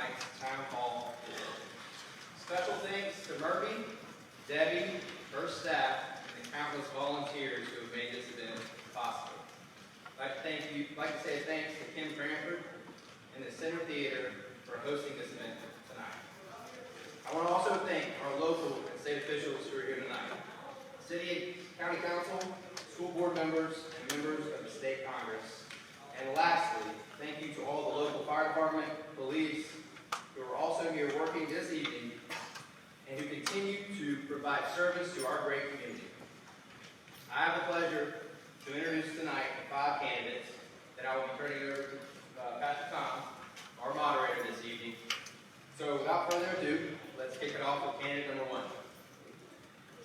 tonight's Town Hall event. Special thanks to Murphy, Debbie, her staff, and the countless volunteers who have made this event possible. I'd like to say thanks to Kim Cranford and the Center Theater for hosting this event tonight. I want to also thank our local and state officials who are here tonight. City and County Council, school board members, and members of the State Congress. And lastly, thank you to all the local fire department, police, who are also here working this evening and who continue to provide service to our great community. I have the pleasure to introduce tonight the 5 candidates that I will be turning over to Pastor Tom, our moderator this evening. So without further ado, let's kick it off with candidate number 1.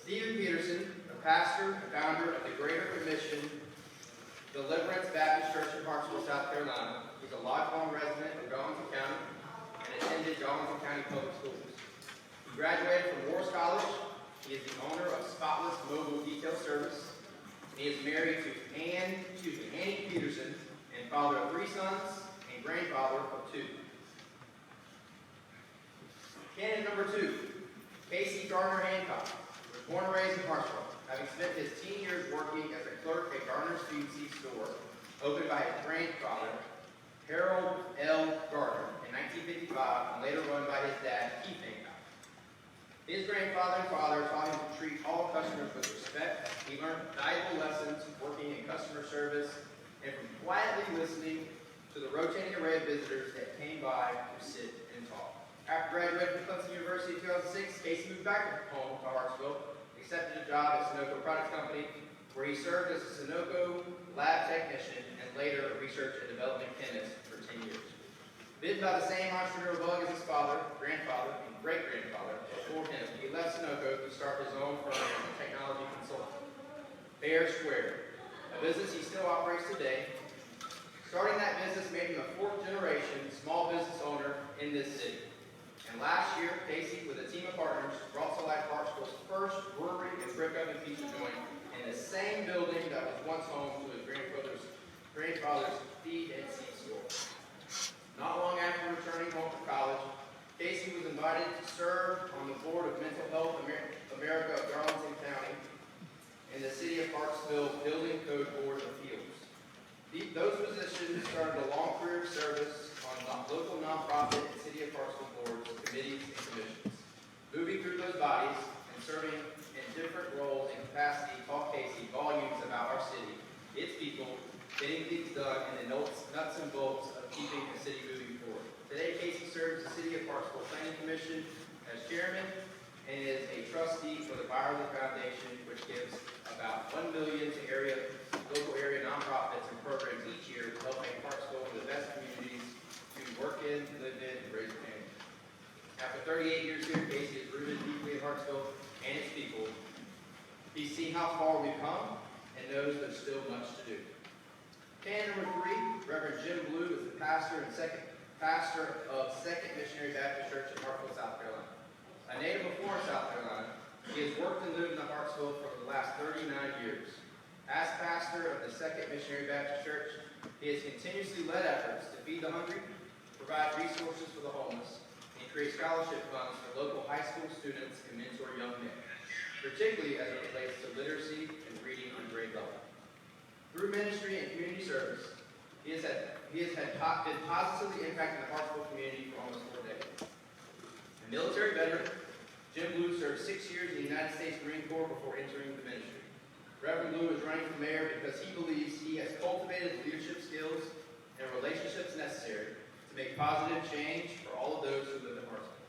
Stephen Peterson, a pastor and founder of the Greater Commission Deliverance Baptist Church in Parksville, South Carolina. He's a lifelong resident of Darlington County and attended Darlington County Public Schools. He graduated from Morris College. He is the owner of Spotless Mobile Detail Service. He is married to Annie Peterson and father of 3 sons and grandfather of 2. Candidate number 2, Casey Garner Hancock, was born and raised in Hartsville, having spent his teen years working as a clerk at Garner's Feed store, opened by his grandfather, Harold L. Garner, in 1955, and later run by his dad, Keith Hancock. His grandfather and father taught him to treat all customers with respect. He learned valuable lessons working in customer service and from quietly listening to the rotating array of visitors that came by to sit and talk. After graduating from Clemson University in 2006, Casey moved back home to Hartsville, accepted a job at Sunoco Products Company, where he served as a Sunoco lab technician and later a research and development chemist for 10 years. Bitten by the same entrepreneurial bug as his father, grandfather, and great-grandfather before him, he left Sunoco to start his own firm as a technology consultant, Fair Square, a business he still operates today. Starting that business made him a 4th-generation small business owner in this city. And last year, Casey, with a team of partners, brought to life Parksville's first brewery and brick oven pizza joint in the same building that was once home to his grandfather's feed and seed store. Not long after returning home from college, Casey was invited to serve on the board of Mental Health America of Darlington County and the City of Parksville Building Code Board of Appeals. Those positions started a long career of service on local nonprofit and City of Parksville boards, committees, and commissions. Moving through those bodies and serving in different roles and capacity taught Casey volumes about our city, its people, getting things done, and the nuts and bolts of keeping the city moving forward. Today, Casey serves the City of Parksville Planning Commission as chairman and is a trustee for the Byerly Foundation, which gives about $1 million to local area nonprofits and programs each year to help make Parksville one of the best communities to work in, live in, and raise a family. After 38 years here, Casey is rooted deeply in Hartsville and its people. He's seen how far we've come and knows there's still much to do. Candidate number 3, Reverend Jim Blue, is the pastor of Second Missionary Baptist Church in Hartsville, South Carolina. A native of Florence, South Carolina, he has worked and lived in Hartsville for the last 39 years. As pastor of the Second Missionary Baptist Church, he has continuously led efforts to feed the hungry, provide resources for the homeless, and create scholarship funds for local high school students and mentor young men, particularly as it relates to literacy and reading on grade level. Through ministry and community service, he has been positively impacting the Hartsville community for almost 4 decades. A military veteran, Jim Blue served 6 years in the United States Marine Corps before entering the ministry. Reverend Blue is running for mayor because he believes he has cultivated the leadership skills and relationships necessary to make positive change for all of those who live in Hartsville.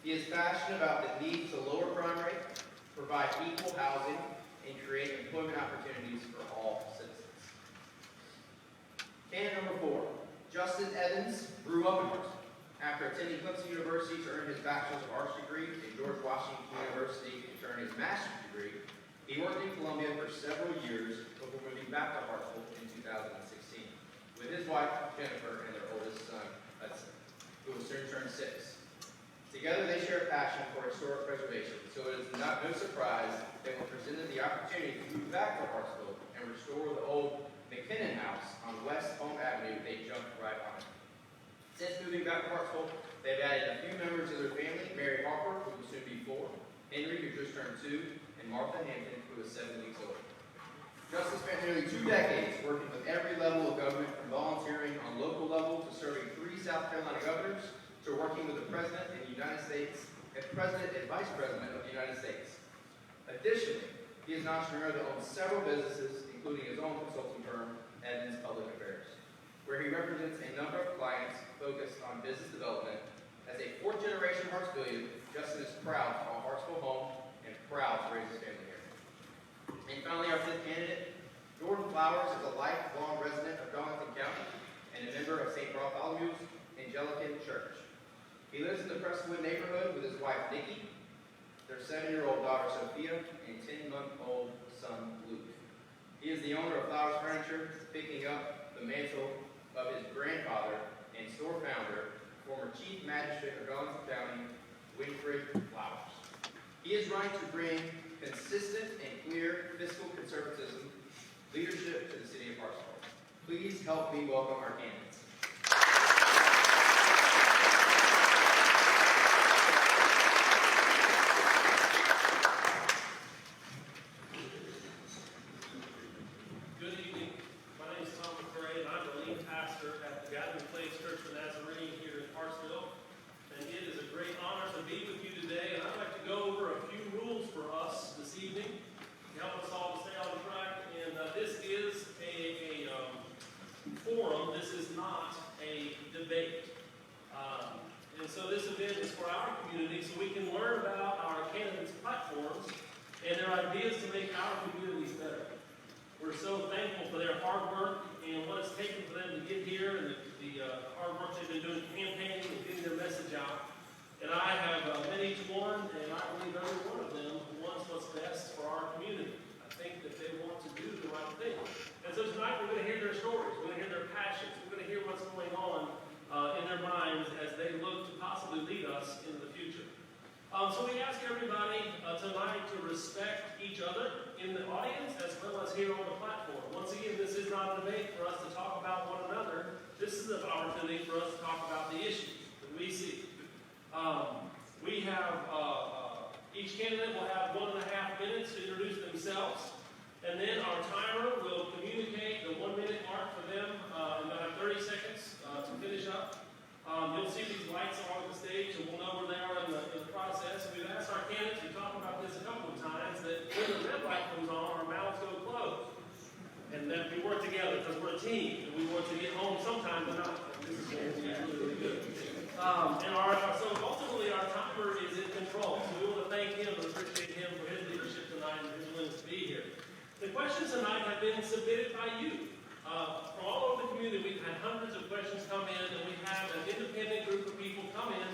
He is passionate about the need to lower crime rate, provide equal housing, and create employment opportunities for all citizens. Candidate number 4, Justin Evans grew up in Hartsville. After attending Clemson University to earn his Bachelor's of Arts degree and George Washington University to earn his Master's degree, he worked in Columbia for several years before moving back to Hartsville in 2016 with his wife, Jennifer, and their oldest son, Hudson, who will soon turn 6. Together, they share a passion for historic preservation, so it is no surprise that when presented the opportunity to move back to Hartsville and restore the old McKinnon House on West Home Avenue, they jumped right on it. Since moving back to Hartsville, they've added a few members of their family: Mary Harper, who will soon be 4, Henry, who just turned 2, and Martha Hampton, who is 7 weeks old. Justin spent nearly 2 decades working with every level of government, from volunteering on local level to serving 3 South Carolina governors to working with the President and Vice President of the United States. Additionally, he is an entrepreneur that owns several businesses, including his own consulting firm, Edmonds Public Affairs, where he represents a number of clients focused on business development. As a 4th-generation Hartsvillian, Justin is proud to call Hartsville home and proud to raise his family here. And finally, our 5th candidate, Jordan Flowers, is a lifelong resident of Darlington County and a member of St. Bartholomew's Anglican Church. He lives in the Crestwood neighborhood with his wife, Nikki, their 7-year-old daughter, Sophia, and 10-month-old son, Luke. He is the owner of Flowers Furniture, picking up the mantle of his grandfather and store founder, former Chief Magistrate of Darlington County, Winfred Flowers. He is running to bring consistent and clear fiscal conservatism leadership to the city of Parksville. Please help me welcome our candidates. So this event is for our community, so we can learn about our candidates' platforms and their ideas to make our communities better. We're so thankful for their hard work and what it's taken for them to get here, and the hard work they've been doing campaigning and getting their message out. And I have met each one, and I believe every one of them wants what's best for our community. I think that they want to do the right thing. And so tonight we're going to hear their stories, we're going to hear their passions, we're going to hear what's going on in their minds as they look to possibly lead us into the future. So we ask everybody tonight to respect each other in the audience as well as here on the platform. Once again, this is not a debate for us to talk about one another. This is an opportunity for us to talk about the issues that we see. We have, each candidate will have 1.5 minutes to introduce themselves. And then our timer will communicate the 1-minute mark for them, and they'll have 30 seconds to finish up. You'll see these lights along the stage, and we'll know where they are in the process. And we've asked our candidates, we talked about this a couple of times, that when the red light comes on, our mouths go closed. And that we work together because we're a team, and we want to get home sometime tonight. This is really, really good. So ultimately, our timer is in control. So we want to thank him and appreciate him for his leadership tonight and his willingness to be here. The questions tonight have been submitted by you. From all over the community, we've had hundreds of questions come in, and we have an independent group of people come in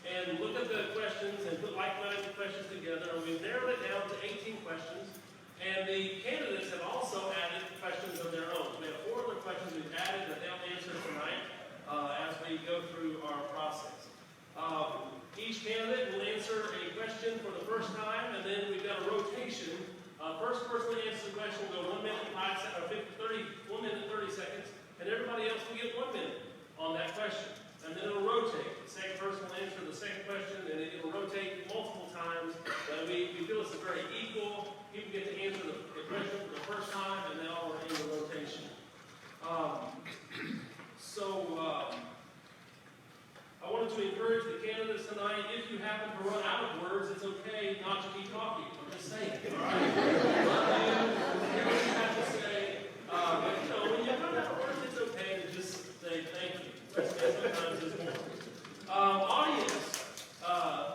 and look at the questions and put like-minded questions together, and we've narrowed it down to 18 questions. And the candidates have also added questions of their own. We have 4 other questions we've added that they'll answer tonight as we go through our process. Each candidate will answer a question for the first time, and then we've got a rotation. First person to answer the question will go 1 minute, 1 minute, 30 seconds, and everybody else will get 1 minute on that question. And then it'll rotate. The second person will answer the second question, and it'll rotate multiple times. But we feel it's a very equal. People get to answer the question for the first time, and they all are in the rotation. I wanted to encourage the candidates tonight, if you happen to run out of words, it's okay not to keep talking. I'm just saying. All right? Hear what you have to say. But when you run out of words, it's okay to just say thank you. Sometimes it's more. Audience,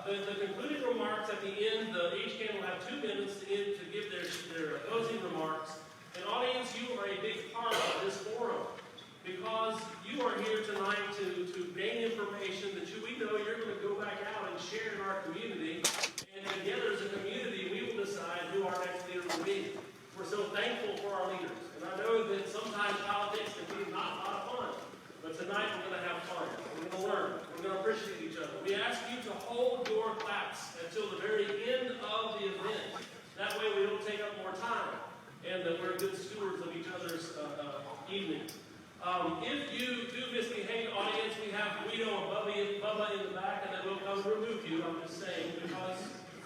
the concluding remarks at the end, each candidate will have 2 minutes to give their closing remarks. And audience, you are a big part of this forum, because you are here tonight to gain information that we know you're going to go back out and share in our community. And together as a community, we will decide who our next leader will be. We're so thankful for our leaders. And I know that sometimes politics can be not a lot of fun. But tonight we're going to have fun. We're going to learn. We're going to appreciate each other. We ask you to hold your claps until the very end of the event. That way we don't take up more time, and that we're good stewards of each other's evening. If you do misbehave, audience, we have Guido and Bubba in the back, and then we'll come remove you. I'm just saying, because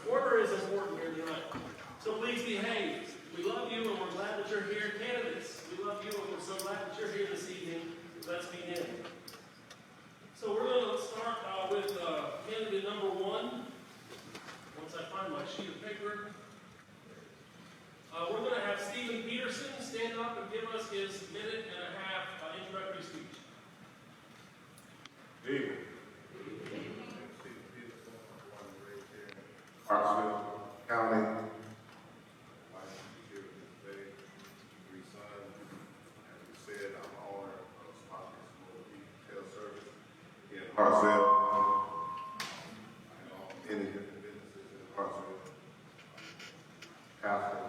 order is important here tonight. So please behave. We love you, and we're glad that you're here. Candidates, we love you, and we're so glad that you're here this evening. Let's begin. So we're going to start with candidate number 1. Once I find my sheet of paper. We're going to have Stephen Peterson stand up and give us his minute-and-a-half introductory speech. David. Parksville County. Wife here today, 3 sons. As we said, I'm the owner of Sponsor's Mobile Retail Service in Hartsville. I own many different businesses in Hartsville. Catholic.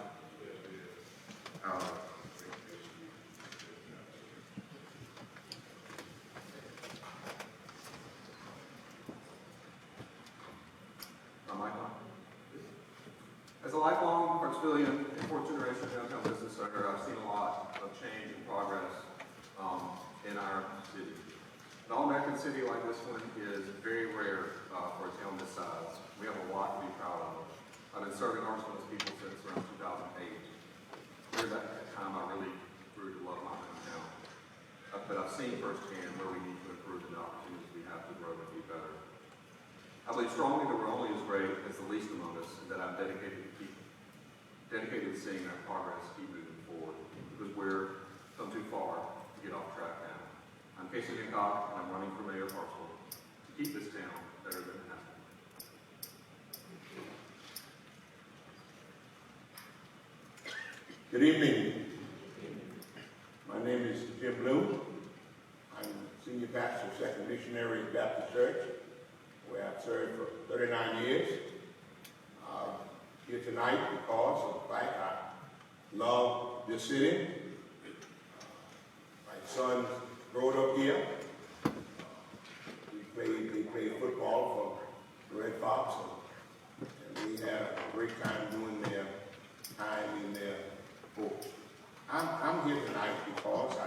As a lifelong Parksvillian and fourth-generation downtown business owner, I've seen a lot of change and progress in our city. An all-American city like this one is very rare for a town this size. We have a lot to be proud of. I've been serving Hartsville's people since around 2008. During that time, I really grew to love my hometown. But I've seen firsthand where we need to improve and the opportunities we have to grow and be better. I believe strongly that we're only as great as the least among us, and that I'm dedicated to seeing that progress keep moving forward, because we're come too far to get off track now. I'm Casey Hancock, and I'm running for mayor of Hartsville to keep this town better than it has been. Good evening. My name is Jim Blue. I'm senior pastor of Second Missionary Baptist Church, where I've served for 39 years. Here tonight because of the fact I love this city. My son grew up here. They played football for the Red Fox, and we had a great time doing their time in their books. I'm here tonight because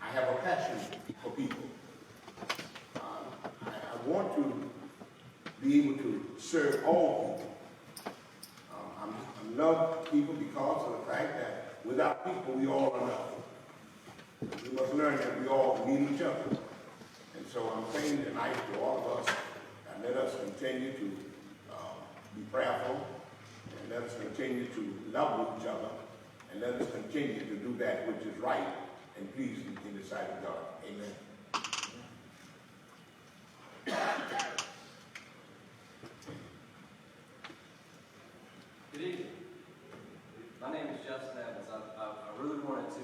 I have a passion for people. I want to be able to serve all people. I love people because of the fact that without people, we all are nothing. We must learn that we all need each other. And so I'm saying tonight to all of us, and let us continue to be prayerful, and let us continue to love each other, and let us continue to do that which is right and pleasing in the sight of God. Amen. Good evening. My name is Justin Evans. I really wanted to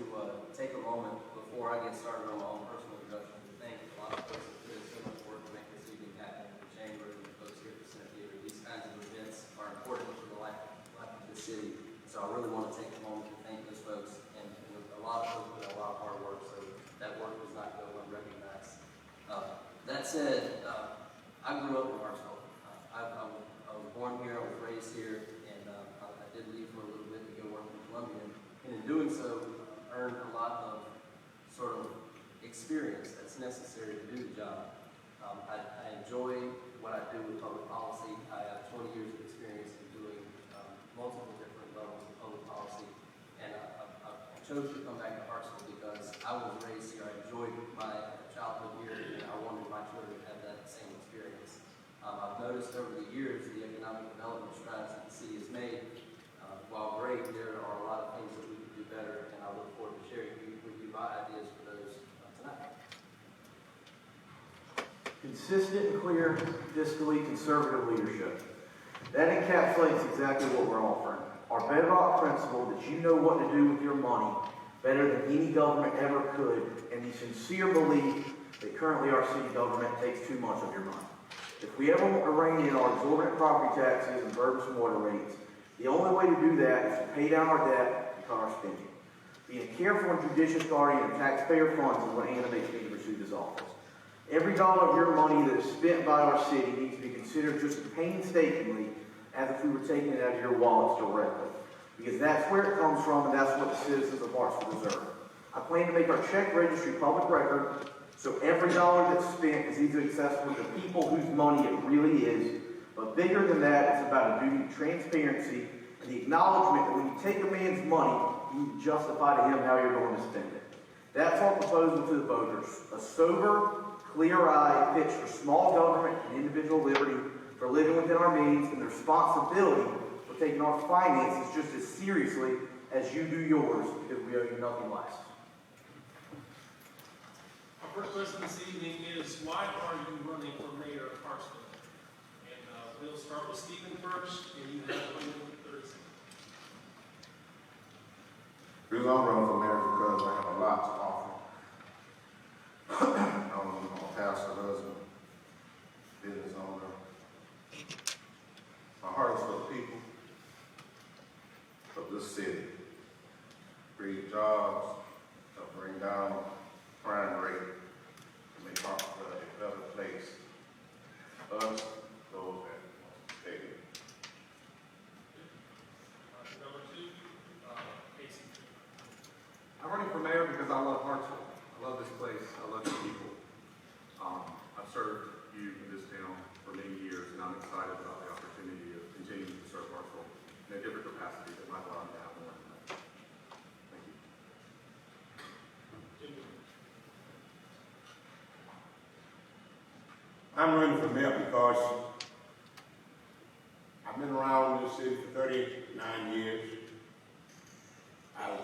take a moment before I get started on my own personal introduction to thank a lot of folks that put in so much work to make this evening happen. The chamber and the folks here at the Senate Theater. These kinds of events are important for the life of the city. So I really want to take a moment to thank those folks. And a lot of folks put in a lot of hard work, so that work does not go unrecognized. That said, I grew up in Hartsville. I was born here, I was raised here, and I did leave for a little bit to go work in Columbia. And in doing so, earned a lot of sort of experience that's necessary to do the job. I enjoy what I do with public policy. I have 20 years of experience in doing multiple different levels of public policy. And I chose to come back to Hartsville because I was raised here. I enjoyed my childhood here, and I wanted my children to have that same experience. I've noticed over the years the economic development strides that the city has made. While great, there are a lot of things that we could do better, and I look forward to sharing with you my ideas for those tonight. Consistent and clear, fiscally conservative leadership. That encapsulates exactly what we're offering. Our bedrock principle that you know what to do with your money better than any government ever could, and the sincere belief that currently our city government takes too much of your money. If we ever want to rein in our exorbitant property taxes and burdensome water rates, the only way to do that is to pay down our debt and cut our spending. Being a careful and judicious guardian of taxpayer funds is what animates me to pursue this office. Every dollar of your money that is spent by our city needs to be considered just as painstakingly as if we were taking it out of your wallets directly. Because that's where it comes from, and that's what the citizens of Hartsville deserve. I plan to make our check registry public record, so every dollar that's spent is easily accessible to people whose money it really is. But bigger than that, it's about a duty of transparency and the acknowledgement that when you take a man's money, you need to justify to him how you're going to spend it. That's our proposal to the voters. A sober, clear-eyed pitch for small government and individual liberty, for living within our means, and the responsibility for taking our finances just as seriously as you do yours, because we owe you nothing less. Our first question this evening is, why are you running for mayor of Parksville? And we'll start with Stephen first, and you have 1 minute 30 seconds. The reason I'm running for mayor is because I have a lot to offer. I'm a pastor, husband, business owner. My heart is for the people of this city. Create jobs, help bring down crime rate, to make Parksville a better place. Us, those that stay here. Number 2, Casey. I'm running for mayor because I love Hartsville. I love this place. I love the people. I've served you in this town for many years, and I'm excited about the opportunity of continuing to serve Hartsville in a different capacity that might allow me to have more than that. Thank you. Jim Blue. I'm running for mayor because I've been around this city for 39 years. I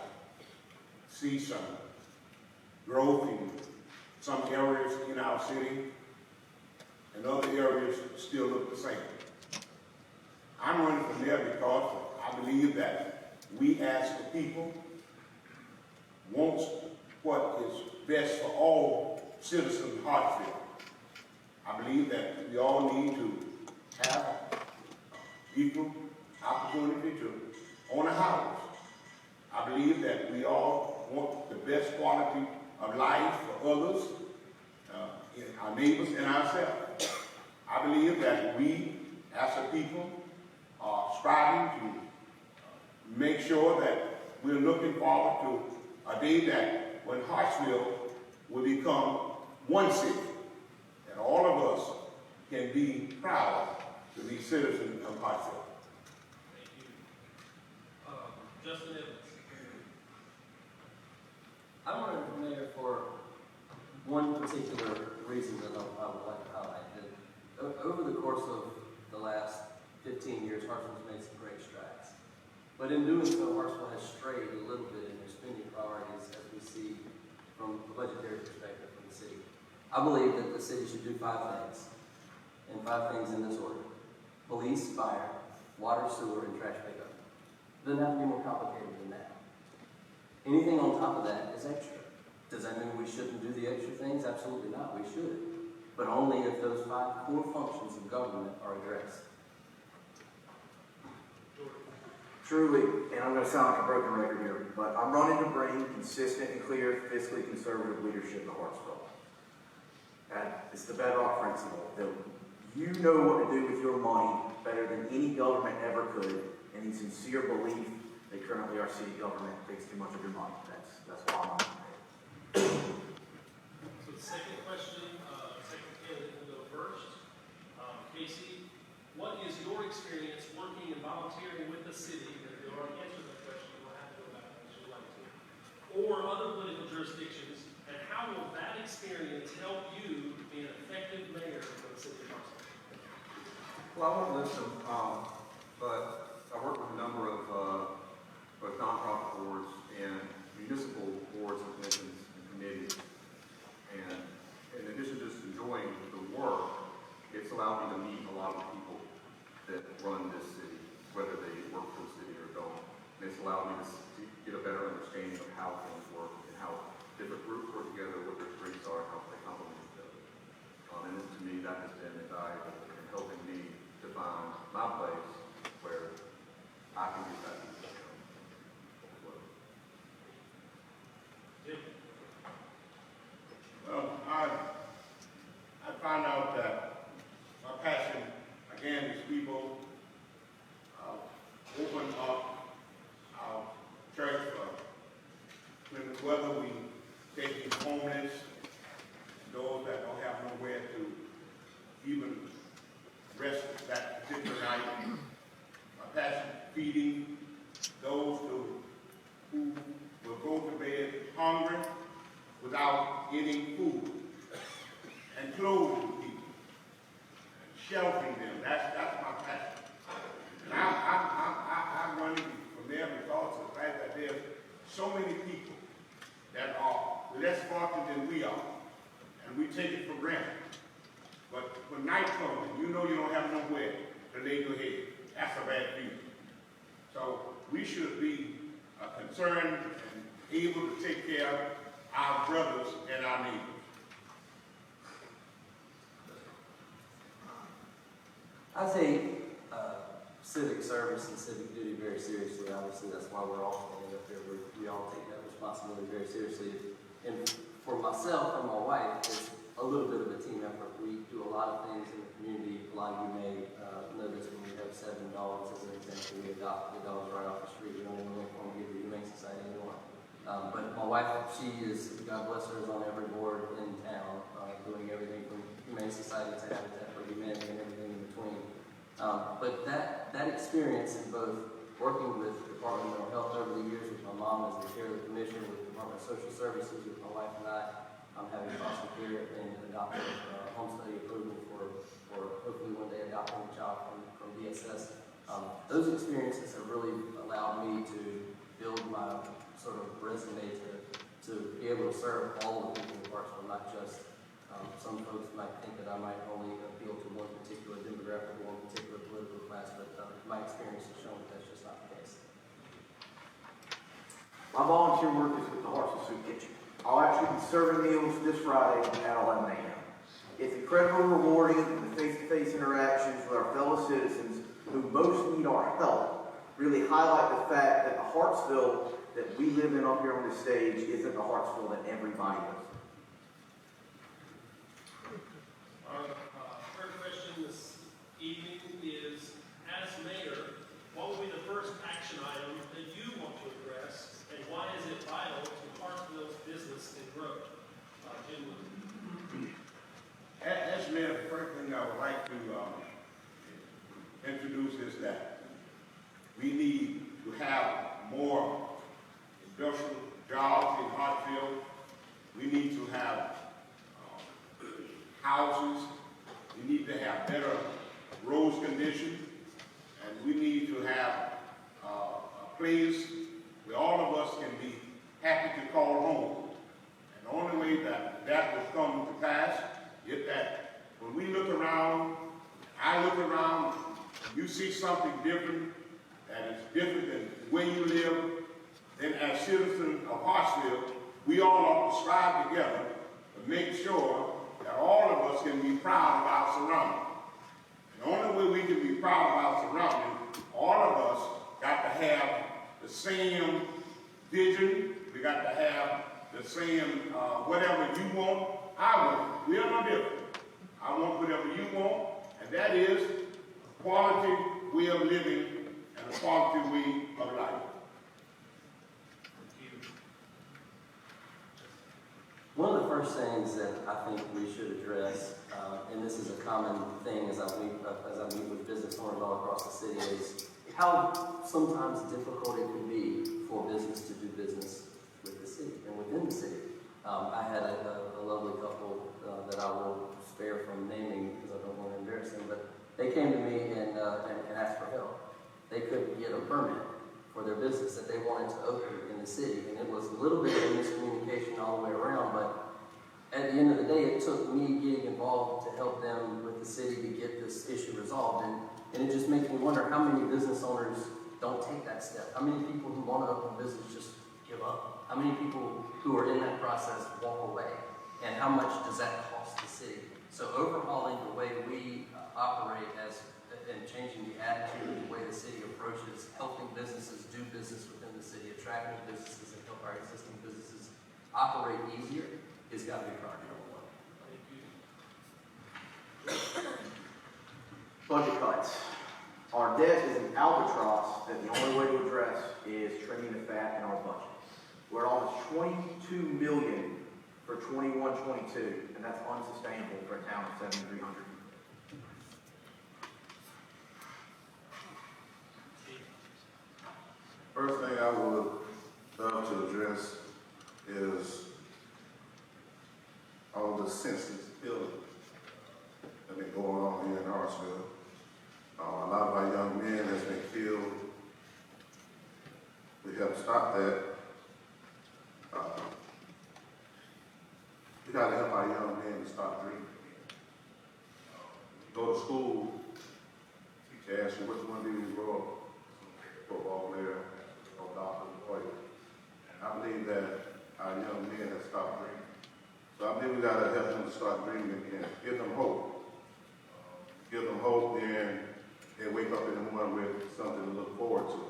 see some growth in some areas in our city, and other areas still look the same. I'm running for mayor because I believe that we as the people want what is best for all citizens of Hartsville. I believe that we all need to have equal opportunity to own a house. I believe that we all want the best quality of life for others, our neighbors, and ourselves. I believe that we, as a people, are striving to make sure that we're looking forward to a day that when Hartsville will become one city, and all of us can be proud to be citizens of Hartsville. Thank you. Justin Evans. I'm running for mayor for one particular reason that I would like to highlight. Over the course of the last 15 years, Hartsville's made some great strides. But in doing so, Hartsville has strayed a little bit in their spending priorities, as we see from a budgetary perspective from the city. I believe that the city should do 5 things, and 5 things in this order: police, fire, water, sewer, and trash pickup. It doesn't have to be more complicated than that. Anything on top of that is extra. Does that mean we shouldn't do the extra things? Absolutely not. We should. But only if those 5 core functions of government are addressed. Truly, and I'm going to sound like a broken record here, but I'm running to bring consistent and clear, fiscally conservative leadership to Hartsville. And it's the bedrock principle that you know what to do with your money better than any government ever could, and the sincere belief that currently our city government takes too much of your money. That's why I'm on it. So the second question, second candidate will go first. Casey, what is your experience working and volunteering with the city? If you already answered that question, you will have to go back if you'd like to. Or other political jurisdictions, and how will that experience help you be an effective mayor for the city of Parksville? Well, I won't list them, but I work with a number of both nonprofit boards and municipal boards and commissions and committees. And in addition to just enjoying the work, it's allowed me to meet a lot of people that run this city, whether they work for the city or don't. And it's allowed me to get a better understanding of how things work and how different groups work together, what their strengths are, how they complement each other. And to me, that has been invaluable in helping me to find my place where I can get back to the town. Well, I found out that my passion, again, is people. Open up our church for whether we helping them. That's my passion. And I'm running from there because of the fact that there's so many people that are less fortunate than we are, and we take it for granted. But when night comes, you know you don't have nowhere to lay your head. That's a bad feeling. So we should be concerned and able to take care of our brothers and our neighbors. I take civic service and civic duty very seriously. Obviously, that's why we're all standing up here. We all take that responsibility very seriously. And for myself and my wife, it's a little bit of a team effort. We do a lot of things in the community. A lot of you may notice when we have 7 dogs, as an example, we adopt the dogs right off the street. We don't even look for them to give the Humane Society anymore. But my wife, she is, God bless her, is on every board in town, doing everything from Humane Society to Habitat for Humanity and everything in between. But that experience in both working with the Department of Mental Health over the years, with my mom as the chair of the commission, with the Department of Social Services, with my wife and I'm having foster care and adopting home study approval for hopefully one day adopting a child from DSS. Those experiences have really allowed me to build my sort of resume to be able to serve all of the people in Parksville, not just some folks might think that I might only appeal to one particular demographic or one particular political class, but my experience has shown that that's just not the case. My volunteer work is with the Hartsville Soup Kitchen. I'll actually be serving meals this Friday at 11 a.m. It's incredibly rewarding, the face-to-face interactions with our fellow citizens who most need our help really highlight the fact that the Hartsville that we live in up here on this stage isn't the Hartsville that everybody lives in. Third question this evening is, as mayor, what will be the first action item that you want to address, and why is it vital to Hartsville's business and growth? Jim Blue. As mayor, the first thing I would like to introduce is that we need to have more industrial jobs in Hartsville. We need to have houses. We need to have better roads conditions, and we need to have a place where all of us can be happy to call home. And the only way that will come to pass is that when we look around, I look around, you see something different that is different than where you live, then as citizens of Hartsville, we all ought to strive together to make sure that all of us can be proud of our surroundings. And the only way we can be proud of our surroundings, all of us got to have the same vision. We got to have the same, whatever you want, I want. We are no different. I want whatever you want, and that is a quality way of living and a quality way of life. One of the first things that I think we should address, and this is a common thing as I meet with business owners all across the city, is how sometimes difficult it can be for business to do business with the city and within the city. I had a lovely couple that I will spare from naming because I don't want to embarrass them, but they came to me and asked for help. They couldn't get a permit for their business that they wanted to open in the city, and it was a little bit of miscommunication all the way around, but at the end of the day, it took me getting involved to help them with the city to get this issue resolved, and it just makes me wonder how many business owners don't take that step. How many people who want to open business just give up? How many people who are in that process walk away? And how much does that cost the city? So overhauling the way we operate and changing the attitude, the way the city approaches helping businesses do business within the city, attracting businesses and help our existing businesses operate easier is got to be priority number one. Budget cuts. Our debt is an albatross that the only way to address is trimming the fat in our budget. We're almost $22 million for 21-22, and that's unsustainable for a town of 7,300. First thing I would love to address is all the senseless killing that been going on here in our Parksville. A lot of our young men has been killed. We have to stop that. We got to help our young men to stop drinking. Go to school, teacher asks you what you want to be when you grow up. Football player, or doctor, lawyer. I believe that our young men have stopped drinking. So I believe we got to help them to start dreaming again. Give them hope. Give them hope, then they wake up in the morning with something to look forward to.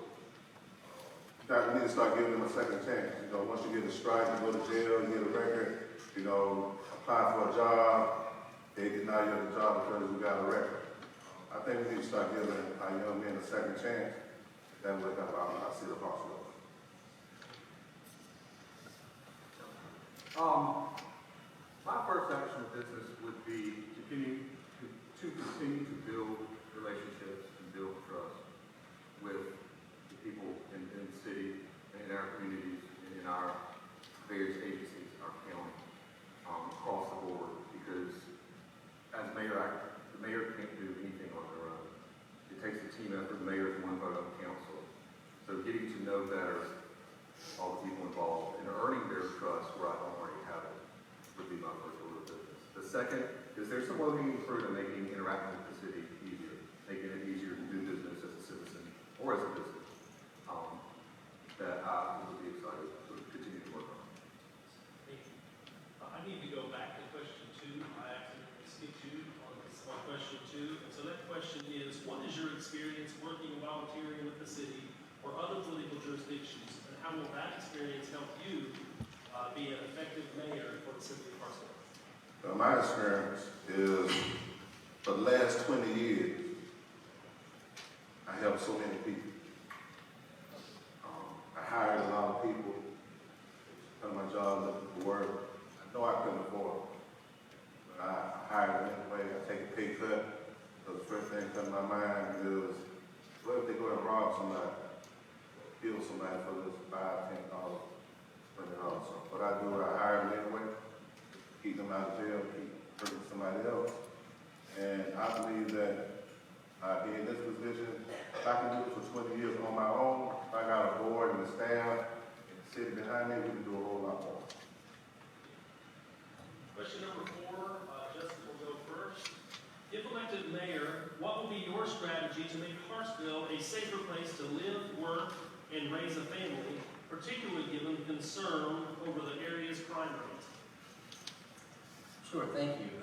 We need to start giving them a second chance. You know, once you get a strike, you go to jail, you get a record, you know, apply for a job, they deny you the job because you got a record. I think we need to start giving our young men a second chance. That would help our city of Parksville. My first action of business would be to continue to build relationships and build trust with the people in the city and in our communities and in our various agencies, our county, across the board. Because as mayor, the mayor can't do anything on their own. It takes a team effort. The mayor is one vote on council. So getting to know better all the people involved and earning their trust where I don't already have it would be my first order of business. The second is there's some low-hanging fruit in making interacting with the city easier, making it easier to do business as a citizen or as a business that I would be excited to continue to work on. Thank you. I need to go back to question 2. I accidentally skipped you on question 2. And so that question is, what is your experience working and volunteering with the city or other political jurisdictions, and how will that experience help you be an effective mayor for the city of Parksville? Well, my experience is for the last 20 years, I helped so many people. I hired a lot of people, done my job looking for work. I know I couldn't afford it, but I hired them anyway. I take a pay cut, because the first thing that comes to my mind is, what if they go and rob somebody, kill somebody for this $5, $10, $20? So what I do, I hire them anyway, keep them out of jail, keep hurting somebody else. And I believe that being in this position, if I can do it for 20 years on my own, if I got a board and a staff and the city behind me, we can do a whole lot more. Question number 4, Justin will go first. If elected mayor, what will be your strategy to make Hartsville a safer place to live, work, and raise a family, particularly given concern over the area's crime rate? Sure, thank you.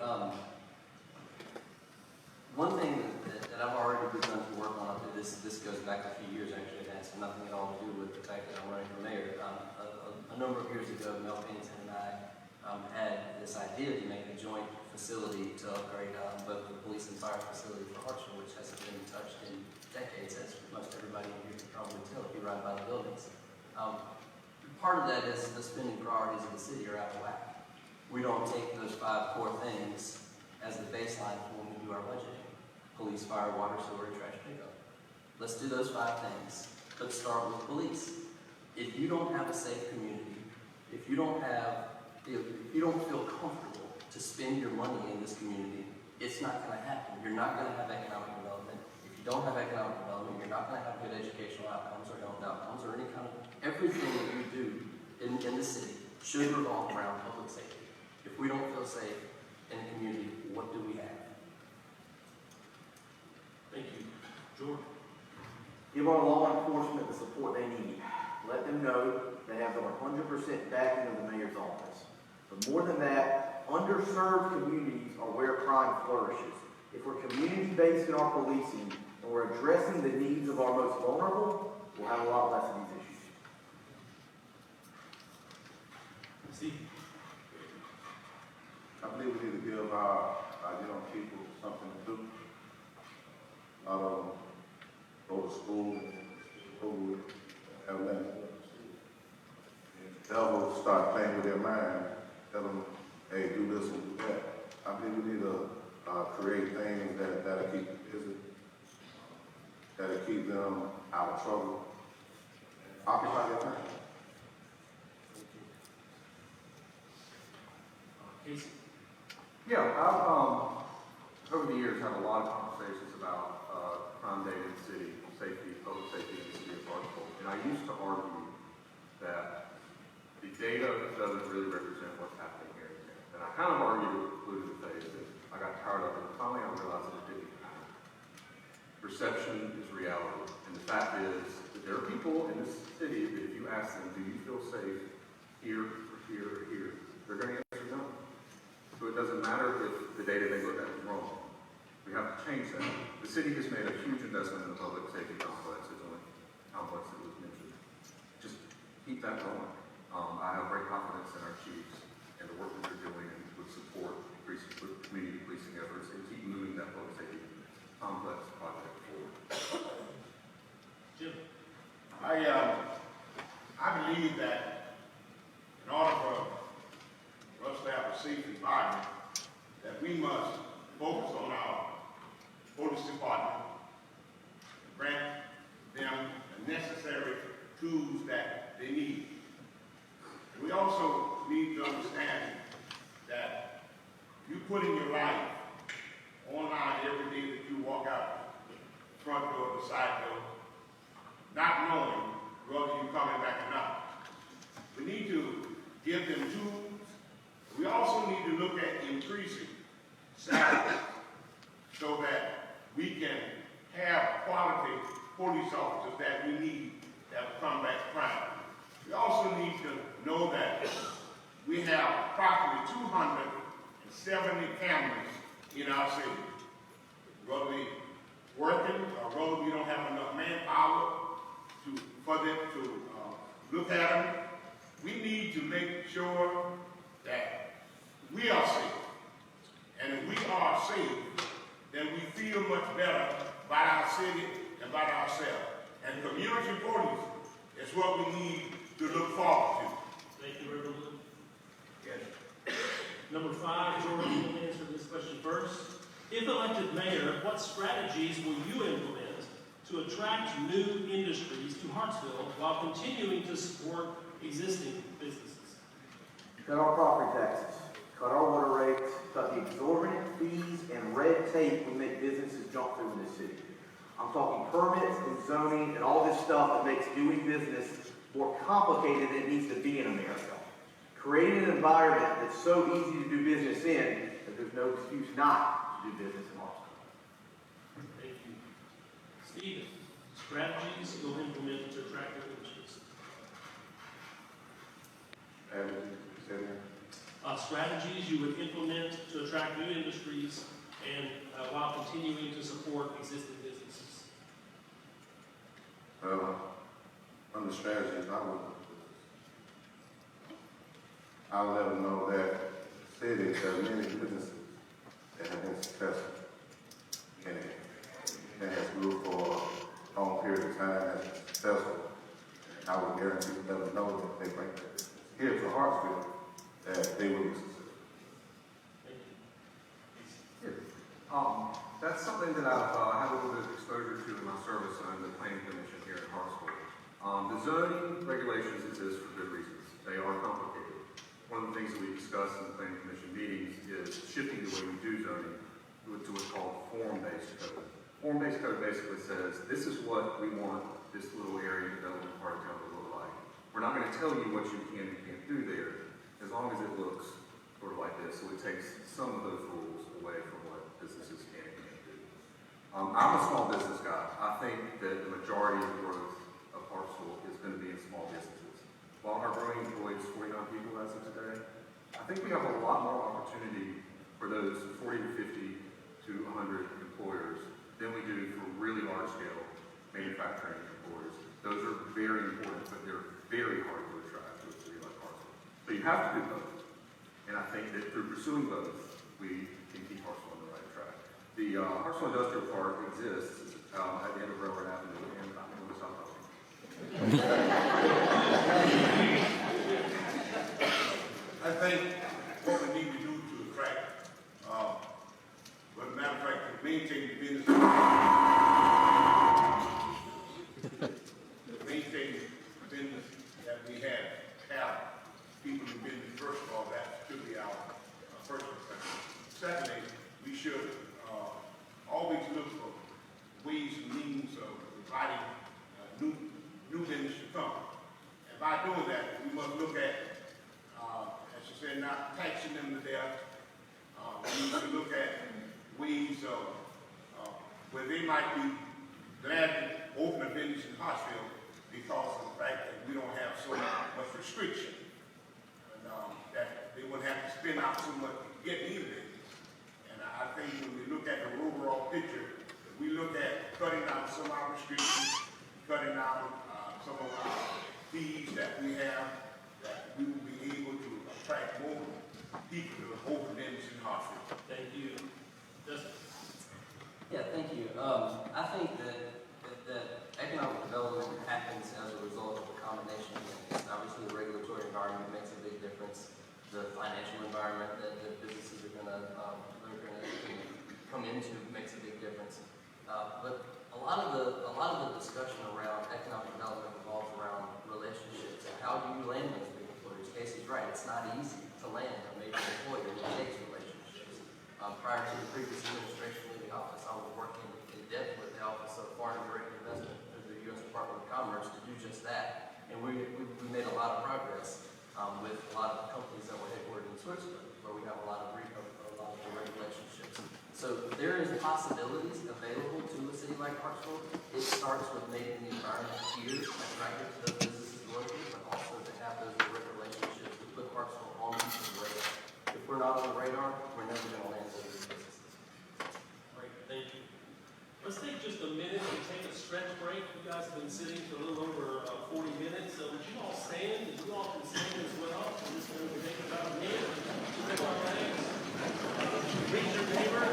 One thing that I've already begun to work on, this goes back a few years actually, it has nothing at all to do with the fact that I'm running for mayor. A number of years ago, Mel Pennington and I had this idea to make a joint facility to upgrade both the police and fire facility for Hartsville, which hasn't been touched in decades, as most everybody in here can probably tell if you ride by the buildings. Part of that is the spending priorities of the city are out of whack. We don't take those 5 core things as the baseline for when we do our budgeting. Police, fire, water, sewer, trash pickup. Let's do those 5 things. Let's start with police. If you don't have a safe community, if you don't feel comfortable to spend your money in this community, it's not going to happen. You're not going to have economic development. If you don't have economic development, you're not going to have good educational outcomes or health outcomes or any kind of, everything that you do in the city should revolve around public safety. If we don't feel safe in a community, what do we have? Thank you. Jordan. Give our law enforcement the support they need. Let them know they have the 100% backing of the mayor's office. But more than that, underserved communities are where crime flourishes. If we're community-based in our policing and we're addressing the needs of our most vulnerable, we'll have a lot less of these issues. Steve. I believe we need to give our young people something to do. A lot of them go to school, have nothing. They'll start playing with their mind, tell them, hey, do this and do that. I believe we need to create things that'll keep them busy, that'll keep them out of trouble, occupy their time. Casey. Yeah, I've over the years had a lot of conversations Perception is reality. And the fact is that there are people in this city that if you ask them, do you feel safe here or here or here, they're going to answer no. So it doesn't matter if the data they look at is wrong. We have to change that. The city has made a huge investment in the public safety complex. It's only complex that was mentioned. Just keep that going. I have great confidence in our chiefs and the work that they're doing and would support increasing community policing efforts and keep moving that public safety complex project forward. Jim? I believe that in order for us to have a safe environment, that we must focus on our police department, grant them the necessary tools that they need. And we also need to understand that you putting your life online every day that you walk out the front door, the side door, not knowing whether you're coming back or not. We need to give them tools. We also need to look at increasing salaries so that we can have quality police officers that we need that will combat crime. We also need to know that we have approximately 270 cameras in our city. Whether we working or whether we don't have enough manpower for them to look at them, we need to make sure that we are safe. And if we are safe, then we feel much better about our city and about ourselves. And community police is what we need to look forward to. Thank you, Reverend Blue. Yes. Number 5, Jordan, you will answer this question first. If elected mayor, what strategies will you implement to attract new industries to Hartsville while continuing to support existing businesses? Cut our property taxes, cut our water rates, cut the exorbitant fees and red tape we make businesses jump through in this city. I'm talking permits and zoning and all this stuff that makes doing business more complicated than it needs to be in America. Creating an environment that's so easy to do business in that there's no excuse not to do business in Hartsville. Thank you. Stephen, strategies you'll implement to attract new industries. Strategies you would implement to attract new industries and while continuing to support existing businesses. Under strategies, I'll let them know that the city, there are many businesses that have been successful and that has grew for a long period of time and been successful. I would guarantee to let them know that they bring that here to Hartsville, that they will be successful. That's something that I've had a little bit of exposure to in my service on the Planning Commission here in Hartsville. The zoning regulations exist for good reasons. They are complicated. One of the things that we discuss in the Planning Commission meetings is shifting the way we do zoning to what's called form-based code. Form-based code basically says, this is what we want this little area development part of town to look like. We're not going to tell you what you can and can't do there, as long as it looks sort of like this. So it takes some of those rules away from what businesses can and can't do. I'm a small business guy. I think that the majority of the growth of Parksville is going to be in small businesses. While our growing employees 49 people as of today, I think we have a lot more opportunity for those 40 to 50 to 100 employers than we do for really large scale manufacturing employers. Those are very important, but they're very hard to attract to a city like Hartsville. So you have to do both. And I think that through pursuing both, we can keep Hartsville on the right track. The Hartsville Industrial Park exists at the end of Railroad Avenue, and I'm going to stop talking. I think what we need to do to attract, but as a matter of fact, to maintain the business, that we have people in business. First of all, that should be our first concern. Secondly, we should always look for ways and means of providing new business to come. And by doing that, we must look at, as you said, not taxing them to death. We need to look at ways of where they might be glad to open a business in Hartsville because of the fact that we don't have so much restriction. And that they wouldn't have to spend out so much to get me a business. And I think when we look at the overall picture, if we look at cutting down some of our restrictions, cutting down some of our fees that we have, that we will be able to attract more people to open business in Hartsville. Thank you. Justin? Yeah, thank you. I think that economic development happens as a result of a combination of things. Obviously, the regulatory environment makes a big difference. The financial environment that businesses are going to come into makes a big difference. But a lot of the discussion around economic development revolves around relationships and how do you land those big employers. Casey's right; it's not easy to land a major employer. It takes relationships. Prior to the previous administration leaving office, I was working in depth with the Office of Foreign Direct Investment through the U.S. Department of Commerce to do just that, and we made a lot of progress with a lot of the companies that were headquartered in Switzerland, where we have a lot of direct relationships. So there is possibilities available to a city like Parksville. It starts with making the environment here attractive to those businesses locally, but also to have those direct relationships to put Parksville on people's radar. If we're not on the radar, we're never going to land those businesses. Great, thank you. Let's take just a minute and take a stretch break. You guys have been sitting for a little over 40 minutes, so would you all stand? If you all can stand as well, I'm just going to take about a minute to take our legs. Reach your neighbor.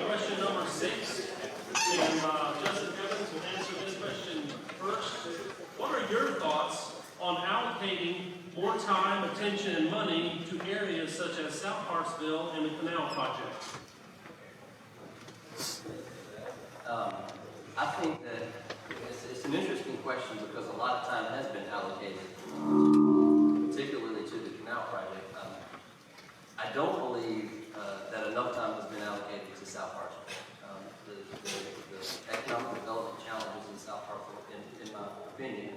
Question number 6, and Justin Evans will answer this question first. What are your thoughts on allocating more time, attention, and money to areas such as South Hartsville and the Canal project? I think that it's an interesting question because a lot of time has been allocated, particularly to the Canal project. I don't believe that enough time has been allocated to South Hartsville. The economic development challenges in South Hartsville, in my opinion,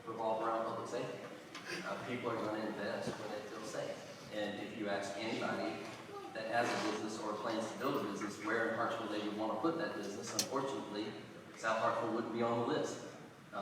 revolve around public safety. People are going to invest when they feel safe. And if you ask anybody that has a business or plans to build a business, where in Hartsville they would want to put that business, unfortunately, South Hartsville wouldn't be on the list.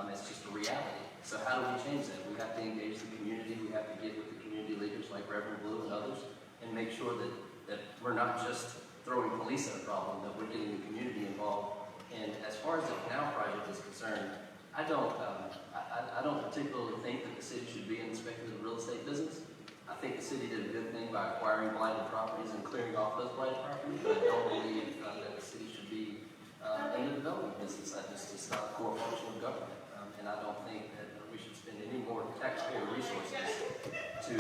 It's just a reality. So how do we change that? We have to engage the community. We have to get with the community leaders like Reverend Blue and others and make sure that we're not just throwing police at a problem, that we're getting the community involved. And as far as the Canal project is concerned, I don't particularly think that the city should be in the speculative real estate business. I think think the city did a good thing by acquiring blighted properties and clearing off those blighted properties, but I don't believe that the city should be in the development business. It's not a core function of government, and I don't think that we should spend any more taxpayer resources to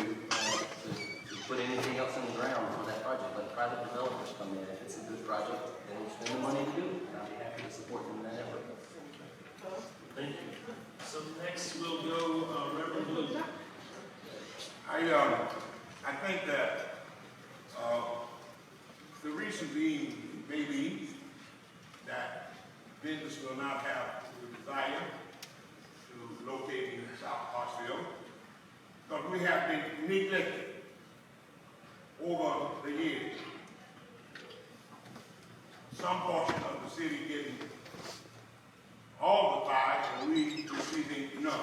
put anything else in the ground for that project. Let private developers come in. If it's a good project, then we'll spend the money to do it, and I'll be happy to support them in that effort. Thank you. So next we'll go Reverend Blue. I think that the reason being maybe that business will not have the desire to locate in South Hartsville, because we have been neglected over the years. Some portion of the city getting all the tithes and we receiving none.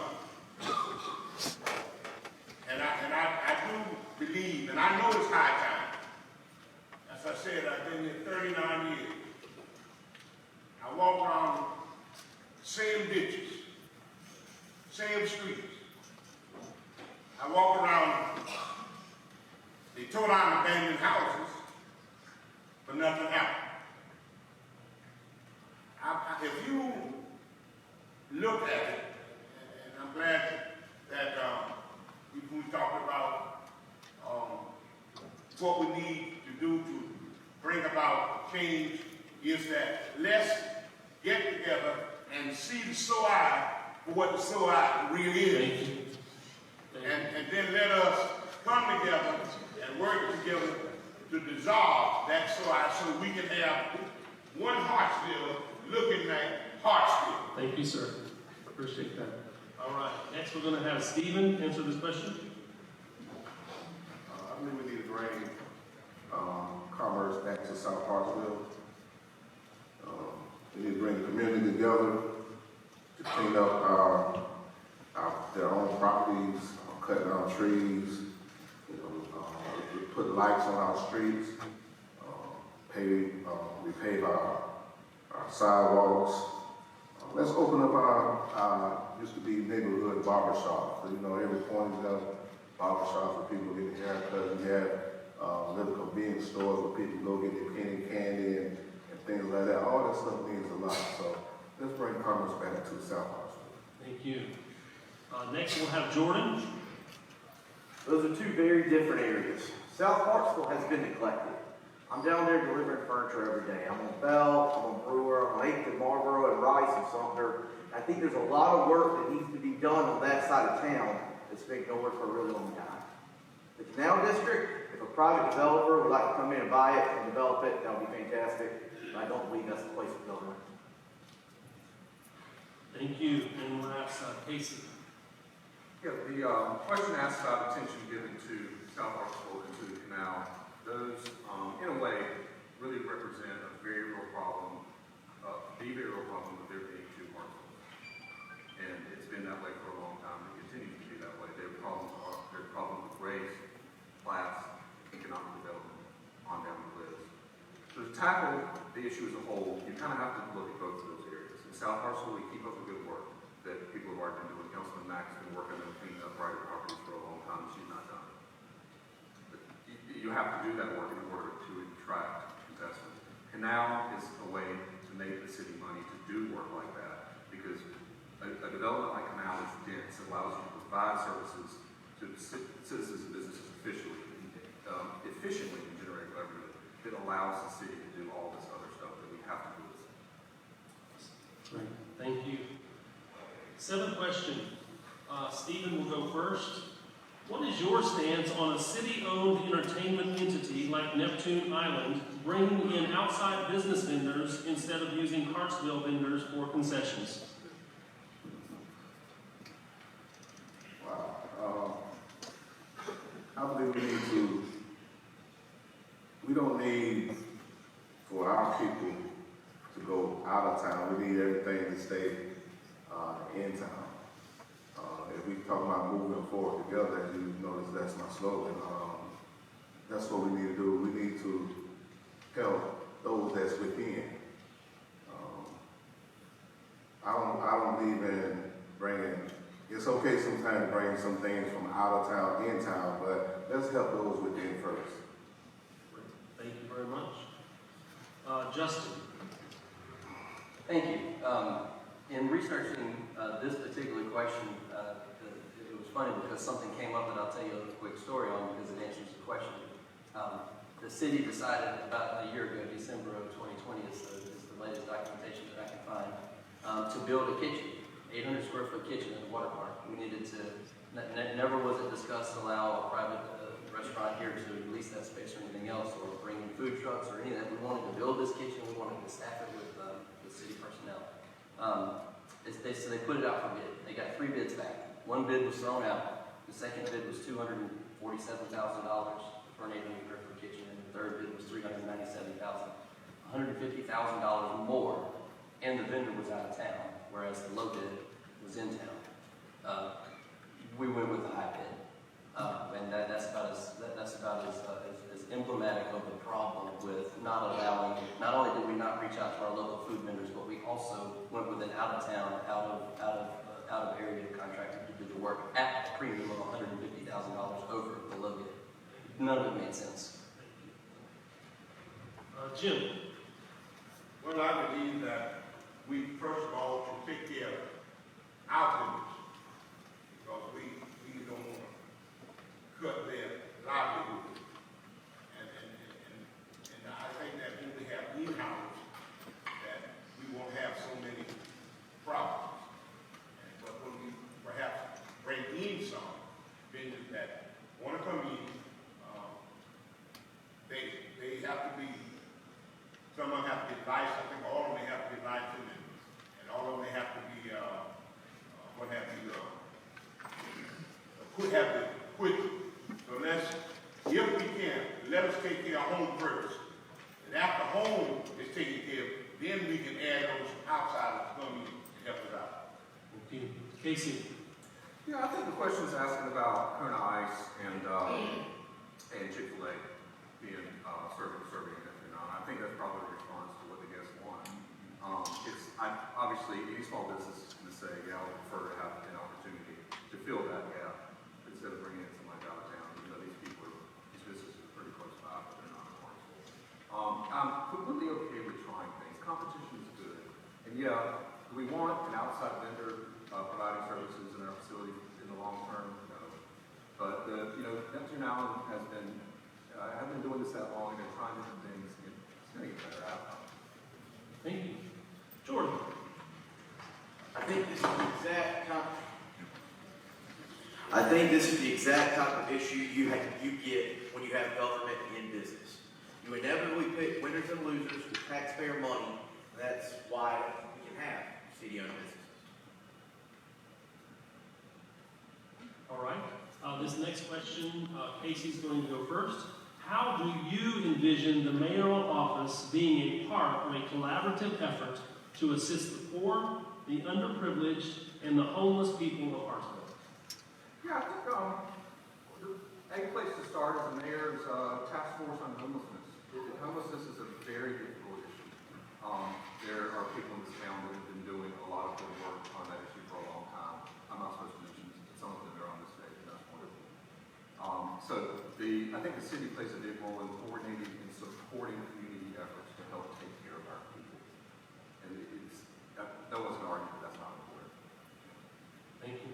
And I do believe, and I know it's high time. As I said, I've been here 39 years. I walk around same ditches, same streets. I walk around, they tore down abandoned houses, but nothing happened. If you look at it, and I'm glad that we talked about what we need to do to bring about change, is that let's get together and see the SOI for what the SOI really is. And then let us come together and work together to dissolve that SOI so we can have one Hartsville looking like Hartsville. Thank you, sir. Appreciate that. All right. Next, we're going to have Stephen answer this question. I believe we need to bring commerce back to South Parksville. We need to bring the community together to clean up their own properties, cut down trees, put lights on our streets, repave our sidewalks. Let's open up our used to be neighborhood barbershops. You know, every corner's got barbershops where people get their haircuts. We have little convenience stores where people go get their penny candy and things like that. All that stuff means a lot. So let's bring commerce back to South Hartsville. Thank you. Next, we'll have Jordan. Those are two very different areas. South Parksville has been neglected. I'm down there delivering furniture every day. I'm on Bell, I'm on Brewer, I'm on 8th and Marlboro and Rice and Sumter. I think there's a lot of work that needs to be done on that side of town that's been ignored for a really long time. The Canal District, if a private developer would like to come in and buy it and develop it, that would be fantastic. But I don't believe that's the place to go. Thank you. And last, Casey. Yeah, the question asked about attention given to South Parksville and to the canal. Those, in a way, really represent a very real problem, the very real problem with there being two Parksville. And it's been that way for a long time, and it continues to be that way. Their problems with race, class, economic development, on down the list. So to tackle the issue as a whole, you kind of have to look at both of those areas. In South Parksville, we keep up the good work that people have already been doing. Councilman Mack has been working on cleaning up private properties for a long time. She's not done it. You have to do that work in order to attract investment. Canal is a way to make the city money to do work like that, because a development like Canal is dense. It allows you to provide services to citizens and businesses efficiently and generate revenue. It allows the city to do all this other stuff that we have to do as a city. Thank you. Seventh question. Stephen will go first. What is your stance on a city-owned entertainment entity like Neptune Island bringing in outside business vendors instead of using Hartsville vendors for concessions? Wow. I believe we don't need for our people to go out of town. We need everything to stay in town. If we talk about moving forward together, as you notice, that's my slogan. That's what we need to do. We need to help those that's within. I don't believe in bringing it's okay sometimes to bring some things from out of town, in town, but let's help those within first. Thank you very much. Justin. Thank you. In researching this particular question, it was funny because something came up that I'll tell you a quick story on because it answers the question. The city decided about a year ago, December of 2020 is the latest documentation that I can find, to build a kitchen, 800 square foot kitchen in the water park. We needed to, never was it discussed to allow a private restaurant here to lease that space or anything else, or bring in food trucks or any of that. We wanted to build this kitchen, we wanted to staff it with city personnel. So they put it out for bid. They got 3 bids back. One bid was thrown out. The second bid was $247,000 for an 800 square foot kitchen, and the third bid was $397,000, $150,000 more, and the vendor was out of town, whereas the low bid was in town. We went with the high bid, and that's about as emblematic of the problem with not allowing. Not only did we not reach out to our local food vendors, but we also went with an out of town, out of area contractor to do the work at a premium of $150,000 over the low bid. None of it made sense. Jim. Well, I believe that we first of all should take care of our vendors because we don't want to cut their livelihood. And I think that when we have in-house, that we won't have so many problems. But when we perhaps bring in some vendors that want to come in, they have to be, some of them have to be licensed, I think all of them have to be licensed, and all of them have to be, have to quit. So if we can, let us take care of home first. And after home is taken care of, then we can add those outsiders to come in and help us out. Thank you. Casey. Yeah, I think the question is asking about Kona Ice and Chick-fil-A being serving it. I think that's probably a response to what the guests want. Obviously any small business is going to say, yeah, I would prefer to have an opportunity to fill that gap instead of bringing in somebody out of town. You know, these businesses are pretty close by, but they're not in Parksville. I'm completely okay with trying things. Competition is good. And yeah, do we want an outside vendor providing services in our facility in the long term? No. But Neptune Allen has been doing this that long, and they're trying different things. It's going to get better outcome. Thank you. Jordan. I think this is the exact type of issue you get when you have government in business. You inevitably pick winners and losers with taxpayer money. That's why we can have city-owned businesses. All right. This next question, Casey's going to go first. How do you envision the mayoral office being a part of a collaborative effort to assist the poor, the underprivileged, and the homeless people of Hartsville? Yeah, I think a place to start as a mayor is task force on homelessness. Homelessness is a very difficult issue. There are people in this town that have been doing a lot of good work on that issue for a long time. I'm not supposed to mention some of them that are on this stage, and that's wonderful. I think the city plays a big role in coordinating and supporting community efforts to help take care of our people. And no one's going to argue that that's not important. Thank you.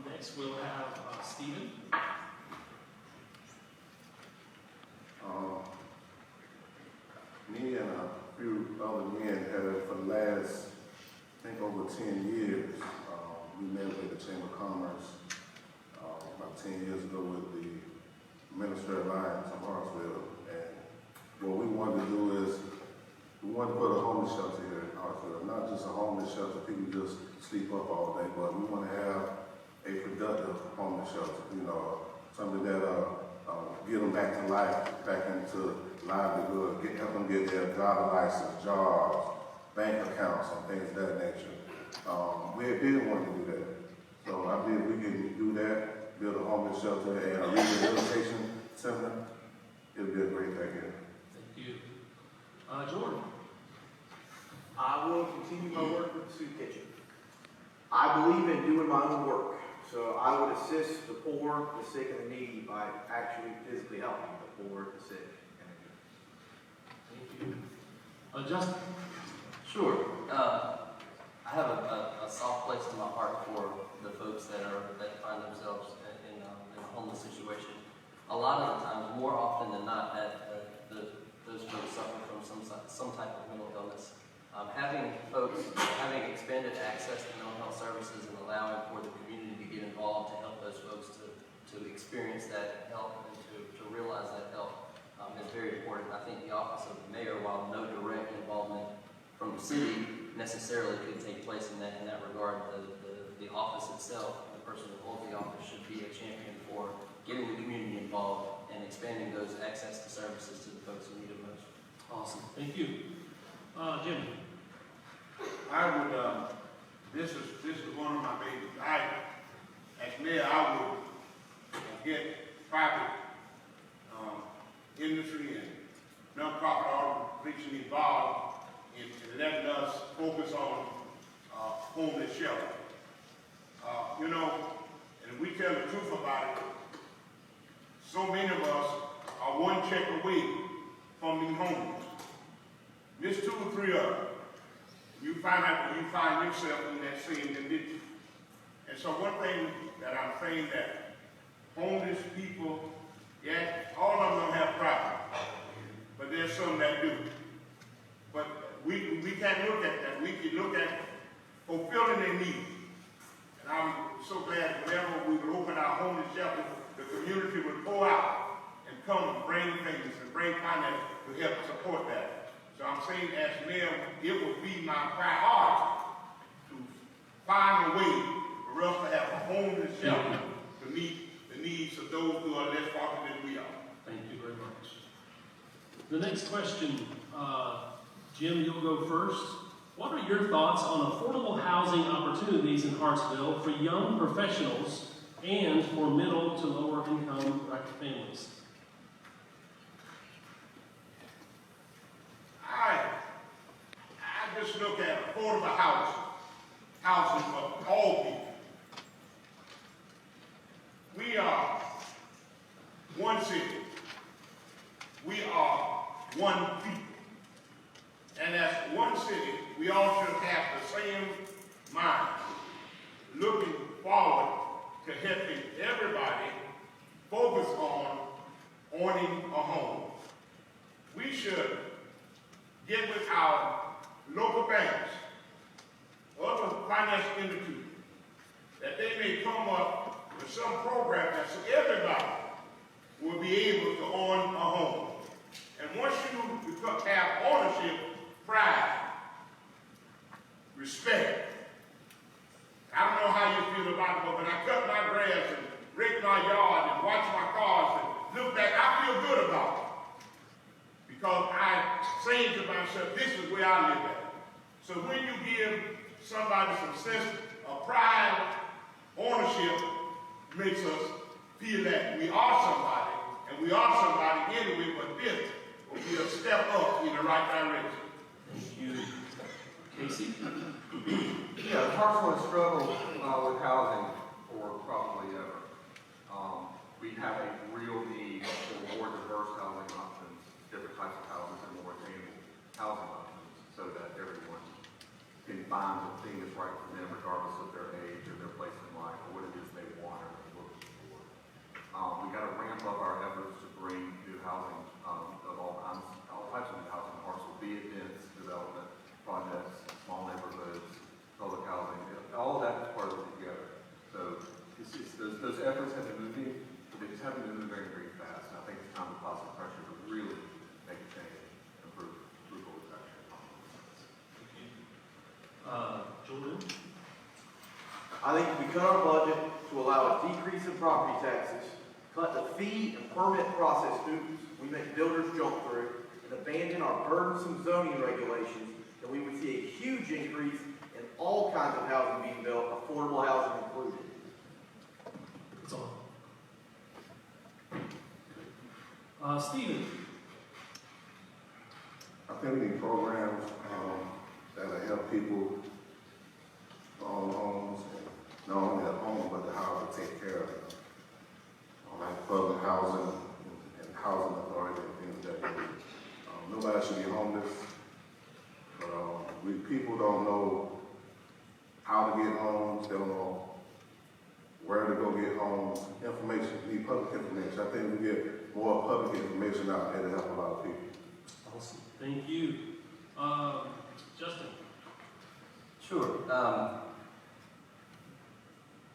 Next, we'll have Stephen. Me and a few other men had for the last, I think over 10 years, we met with the Chamber of Commerce about 10 years ago with the Minister Alliance of Hartsville. And what we wanted to do is, we wanted to put a homeless shelter here in Hartsville. Not just a homeless shelter, people just sleep up all day, but we want to have a productive homeless shelter, something that get them back to life, back into livelihood, help them get their driver's license, jobs, bank accounts, and things of that nature. We didn't want to do that. So I believe we can do that, build a homeless shelter and a rehabilitation center. It'll be a great idea. Thank you. Jordan. I will continue my work with the soup kitchen. I believe in doing my own work. So I would assist the poor, the sick, and the needy by actually physically helping the poor, the sick, and the needy. Thank you. Justin? Sure. I have a soft place in my heart for the folks that find themselves in a homeless situation. A lot of the times, more often than not, those folks suffer from some type of mental illness. Having expanded access to mental health services and allowing for the community to get involved to help those folks to experience that help and to realize that help is very important. I think the office of the mayor, while no direct involvement from the city necessarily could take place in that regard, the office itself, the person who holds the office, should be a champion for getting the community involved and expanding those access to services to the folks who need it most. Awesome. Thank you. Jim? I would, this is one of my babies. As mayor, I would get private industry and nonprofit organizations involved in letting us focus on homeless shelter. And we tell the truth about it. So many of us are one check away from being homeless. Miss 2 or 3 of them. You find yourself in that same condition. And so one thing that I'm saying that homeless people, yes, all of them don't have problems, but there's some that do. But we can't look at that. We can look at fulfilling their needs. And I'm so glad whenever we would open our homeless shelter, the community would go out and come and bring things and bring finance to help support that. So I'm saying as mayor, it would be my priority to find a way for us to have a homeless shelter to meet the needs of those who are less fortunate than we are. Thank you very much. The next question, Jim, you'll go first. What are your thoughts on affordable housing opportunities in Hartsville for young professionals and for middle to lower income bracket families? I just look at affordable housing for all people. We are one city. We are one people. And as one city, we all should have the same mind, looking forward to helping everybody focus on owning a home. We should get with our local banks, other financial institutions, that they may come up with some program that so everybody will be able to own a home. And once you have ownership, pride, respect. I don't know how you feel about it, but when I cut my grass and rake my yard and watch my cars and look back, I feel good about it. Because I say to myself, this is where I live at. So when you give somebody some sense of pride, ownership makes us feel that we are somebody, and we are somebody anyway, but this will be a step up in the right direction. Thank you. Casey? Yeah, Parksville has struggled with housing for probably ever. We have a real need for more diverse housing options, different types of houses, and more attainable housing options, so that everyone can find the thing that's right for them, regardless of their age or their place in life, or what it is they want or they're looking for. We got to ramp up our efforts to bring new housing of all kinds, all types of new housing in Hartsville, be it dense development projects, small neighborhoods, public housing, all of that is part of it together. So those efforts have been moving, but they just haven't been moving very, very fast. And I think it's time to apply some pressure to really make a change and improve what we've actually accomplished. Jordan? I think if we cut our budget to allow a decrease in property taxes, cut the fee and permit process hoops we make builders jump through, and abandon our burdensome zoning regulations, then we would see a huge increase in all kinds of housing being built, affordable housing included. It's on. Stephen? I think we need programs that'll help people own homes, and not only the home, but the house to take care of them. Like public housing and housing authority and things like that. Nobody should be homeless, but people don't know how to get homes, they don't know where to go get homes, information, need public information. I think we get more public information out there to help a lot of people. Awesome. Thank you. Justin. Sure.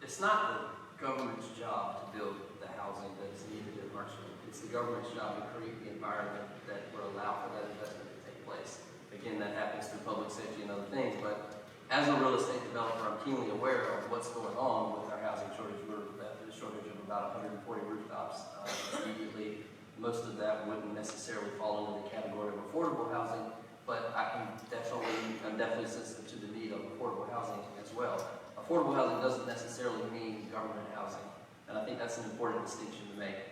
It's not the government's job to build the housing that is needed in Hartsville. It's the government's job to create the environment that will allow for that investment to take place. Again, that happens through public safety and other things, but as a real estate developer, I'm keenly aware of what's going on with our housing shortage. We're at a shortage of about 140 rooftops immediately. Most of that wouldn't necessarily fall into the category of affordable housing, but I'm definitely sensitive to the need of affordable housing as well. Affordable housing doesn't necessarily mean government housing, and I think that's an important distinction to make.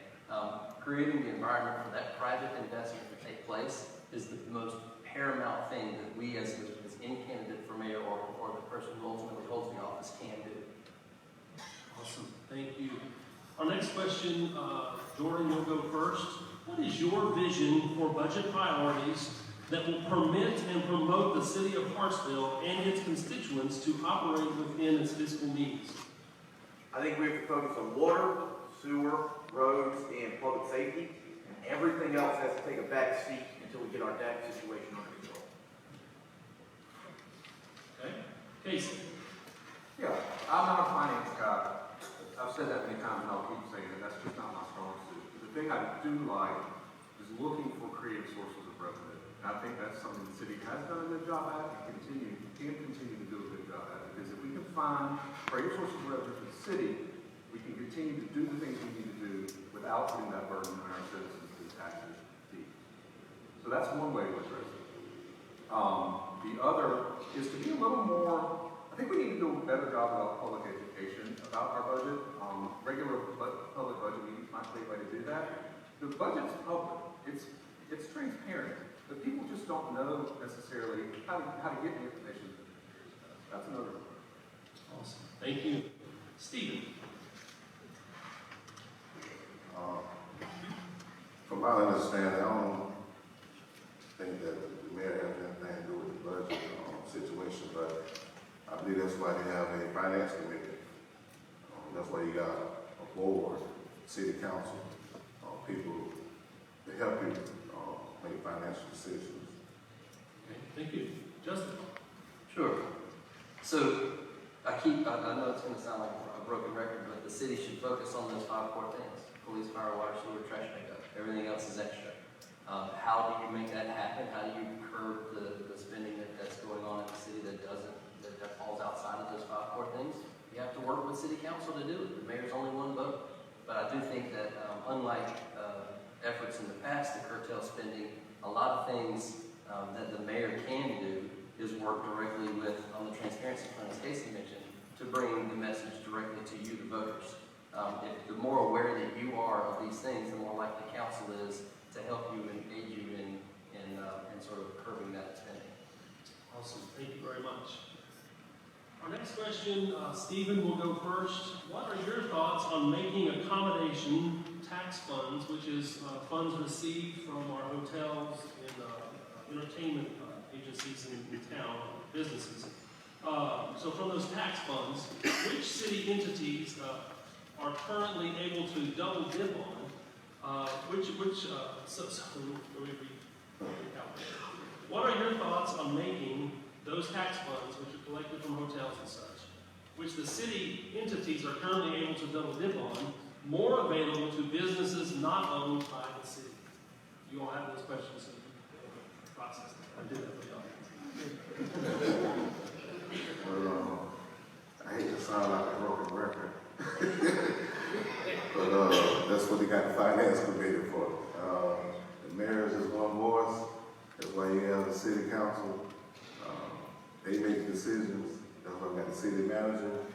Creating the environment for that private investment to take place is the most paramount thing that we as any candidate for mayor or the person who ultimately holds the office can do. Awesome. Thank you. Our next question, Jordan, you'll go first. What is your vision for budget priorities that will permit and promote the city of Hartsville and its constituents to operate within its fiscal means? I think we have to focus on water, sewer, roads, and public safety, and everything else has to take a back seat until we get our debt situation under control. Okay. Casey. Yeah, I'm not a finance guy. I've said that many times and I'll keep saying it. That's just not my strong suit. The thing I do like is looking for creative sources of revenue. And I think that's something the city has done a good job at and can continue to do a good job at. Because if we can find creative sources of revenue for the city, we can continue to do the things we need to do without putting that burden on our citizens through taxes and fees. So that's one way to address it. The other is to be a little more, I think we need to do a better job about public education about our budget. Regular public budget meetings might be a way to do that. The budget's public. It's transparent, but people just don't know necessarily how to get the information. That's another one. Awesome. Thank you. Stephen. From my understanding, I don't think that the mayor has anything to do with the budget situation, but I believe that's why they have a finance committee. That's why you got a board, city council, people to help you make financial decisions. Okay. Thank you. Justin. Sure. So I know it's going to sound like a broken record, but the city should focus on those 5 core things: police, fire, water, sewer, trash pickup. Everything else is extra. How do you make that happen? How do you curb the spending that's going on in the city that falls outside of those 5 core things? You have to work with city council to do it. The mayor's only one vote. But I do think that unlike efforts in the past to curtail spending, a lot of things that the mayor can do is work directly with, on the transparency front, as Casey mentioned, to bring the message directly to you, the voters. The more aware that you are of these things, the more likely council is to help you and aid you in sort of curbing that spending. Awesome. Thank you very much. Our next question, Stephen will go first. What are your thoughts on making accommodation tax funds, which is funds received from our hotels and entertainment agencies in town, businesses? So from those tax funds, which city entities are currently able to double dip on? What are your thoughts on making those tax funds, which are collected from hotels and such, which the city entities are currently able to double dip on, more available to businesses not owned by the city? You all have those questions, so you can process them. I did that for y'all. Well, I hate to sound like a broken record, but that's what they got the finance committee for. The mayor is just one voice. That's why you have the city council. They make decisions. That's why we got the city manager.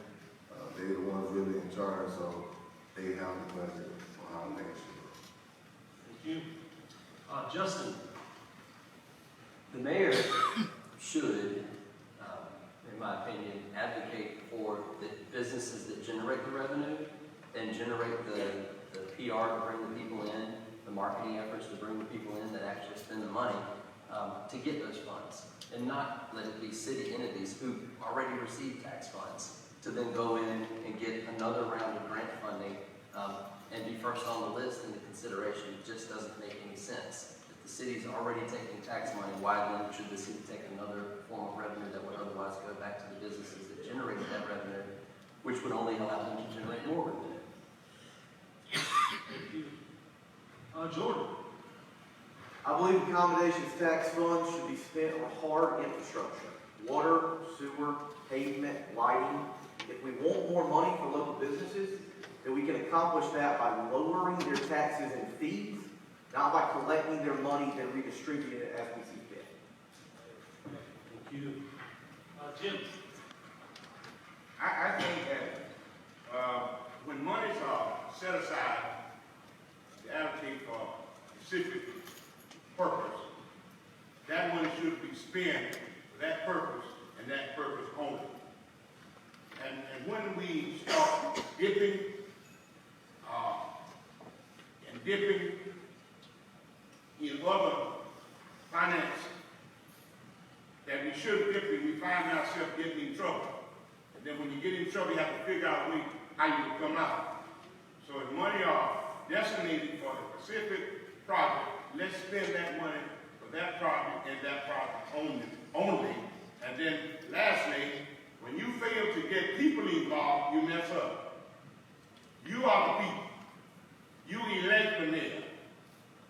They're the ones really in charge, so they have the budget on how to make sure. Thank you. Justin. The mayor should, in my opinion, advocate for the businesses that generate the revenue and generate the PR to bring the people in, the marketing efforts to bring the people in that actually spend the money to get those funds, and not let it be city entities who already receive tax funds to then go in and get another round of grant funding and be first on the list in the consideration. It just doesn't make any sense. If the city's already taking tax money, why then should the city take another form of revenue that would otherwise go back to the businesses that generated that revenue, which would only allow them to generate more revenue? Thank you. Jordan. I believe accommodations tax funds should be spent on hard infrastructure, water, sewer, pavement, lighting. If we want more money for local businesses, then we can accomplish that by lowering their taxes and fees, not by collecting their money and redistributing it as we see fit. Thank you. Jim. I think that when monies are set aside to allocate for a specific purpose, that money should be spent for that purpose and that purpose only. And when we start dipping in other finance that we shouldn't dip in, we find ourselves getting in trouble. And then when you get in trouble, you have to figure out a way how you can come out. So if money are designated for a specific project, let's spend that money for that project and that project only. And then lastly, when you fail to get people involved, you mess up. You are the people. You elect the mayor.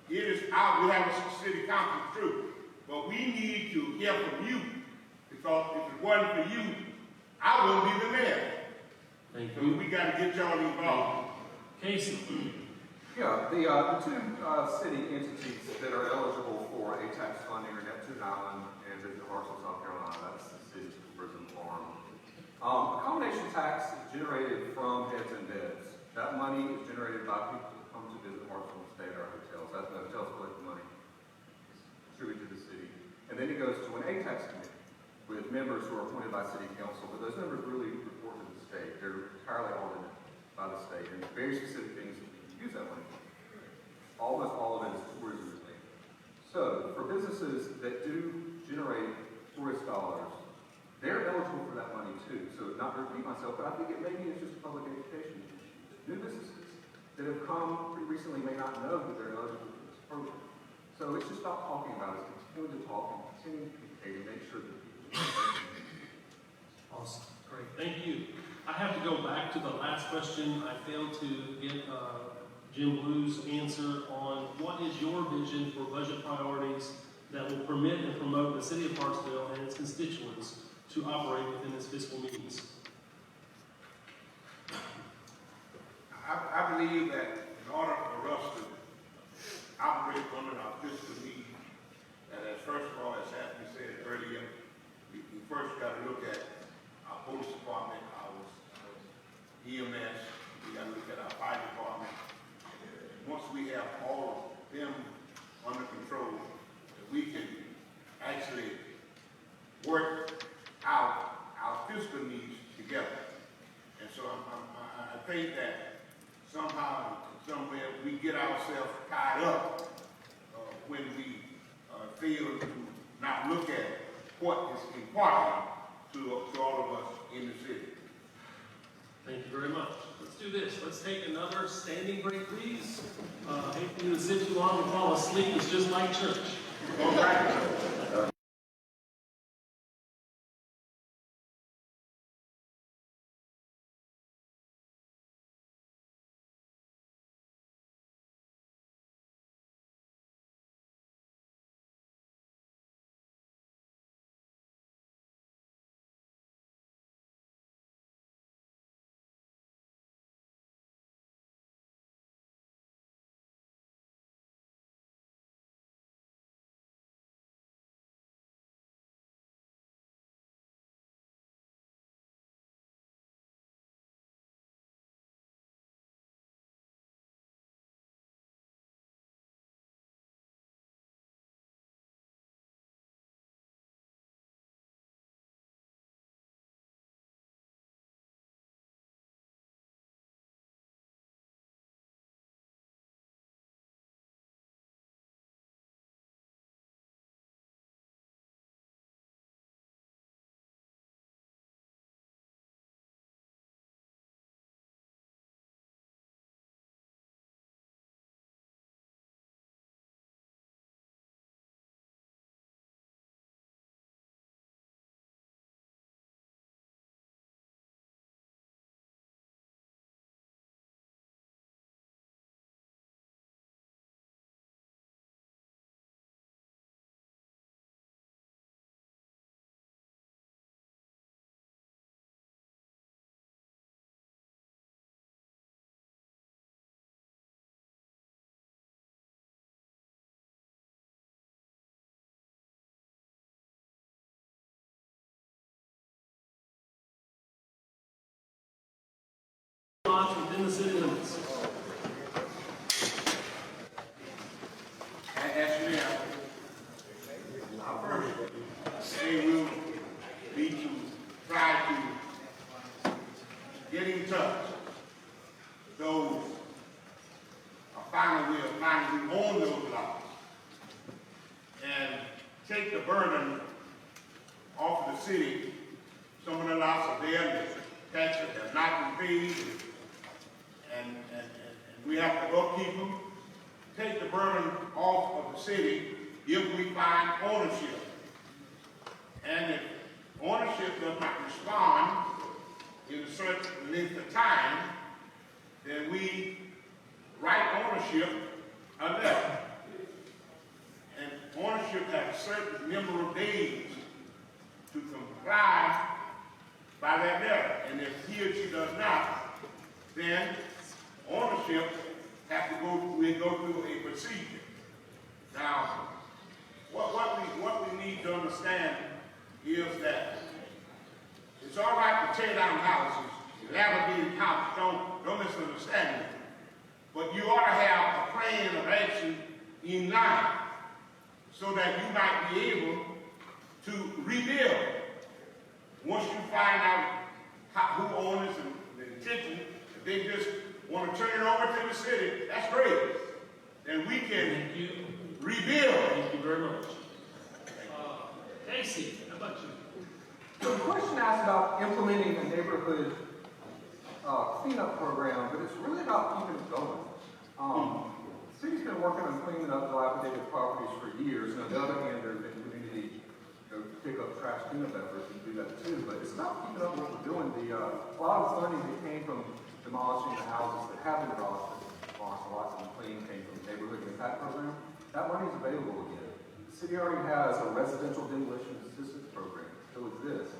It is out. We have a city council, true, but we need to hear from you, because if it wasn't for you, I wouldn't be the mayor. Thank So you. we got to get y'all involved. Casey. Yeah, the two city entities that are eligible for a tax funding are Neptune Island and Envision, Hartsville, South Carolina. That's the city's prison farm. Accommodation tax is generated from heads and beds. That money is generated by people who come to visit Hartsville and stay at our hotels. That's the hotels collect the money, distributed to the city. And then it goes to an A-tax committee with members who are appointed by city council, but those members really report to the state. They're entirely audited by the state, and very specific things use that money. Almost all of it is tourism related. So for businesses that do generate tourist dollars, they're eligible for that money too. So not to repeat myself, but I think it maybe is just a public education issue. New businesses that have come pretty recently may not know that they're eligible for this program. So it's just stop talking about it, continue to talk and continue to communicate and make sure that people Awesome. Great. Thank you. I have to go back to the last question. I failed to get Jim Blue's answer on what is your vision for budget priorities that will permit and promote the city of Parksville and its constituents to operate within its fiscal means. I believe that in order for us to operate under our fiscal needs, and as first of all, as Anthony said earlier, we first got to look at our police department, our EMS, we got to look at our fire department. Once we have all of them under control, we can actually work out our fiscal needs together. And so I think that somehow, somewhere, we get ourselves tied up when we fail to not look at what is important to all of us in the city. Thank you very much. Let's do this. Let's take another standing break, please. Hate for you to sit too long and fall asleep. It's just like church. All right. burden off of the city. Some of the lots are there, the taxes have not been paid, and we have to upkeep them. Take the burden off of the city if we find ownership. And if ownership does not respond in a certain length of time, then we write ownership a letter. And ownership has a certain number of days to comply by that letter. And if he or she does not, then ownership has to go through a procedure. Now, what we need to understand is that it's all right to tear down houses, dilapidated houses, don't misunderstand me. But you ought to have a plan of action in line so that you might be able to rebuild. Once you find out who owns and the intention, if they just want to turn it over to the city, that's great. Then we can rebuild. Thank you very much. Casey, how about you? So the question asked about implementing a neighborhood cleanup program, but it's really about keeping it going. The city's been working on cleaning up dilapidated properties for years. And on the other hand, there have been community pick up trash cleanup efforts and do that too. But it's about keeping up what we're doing. A lot of the funding that came from demolishing the houses that have been demolished, lots of the cleaning came from the neighborhood impact program. That money is available again. The city already has a residential demolition assistance program. It still exists.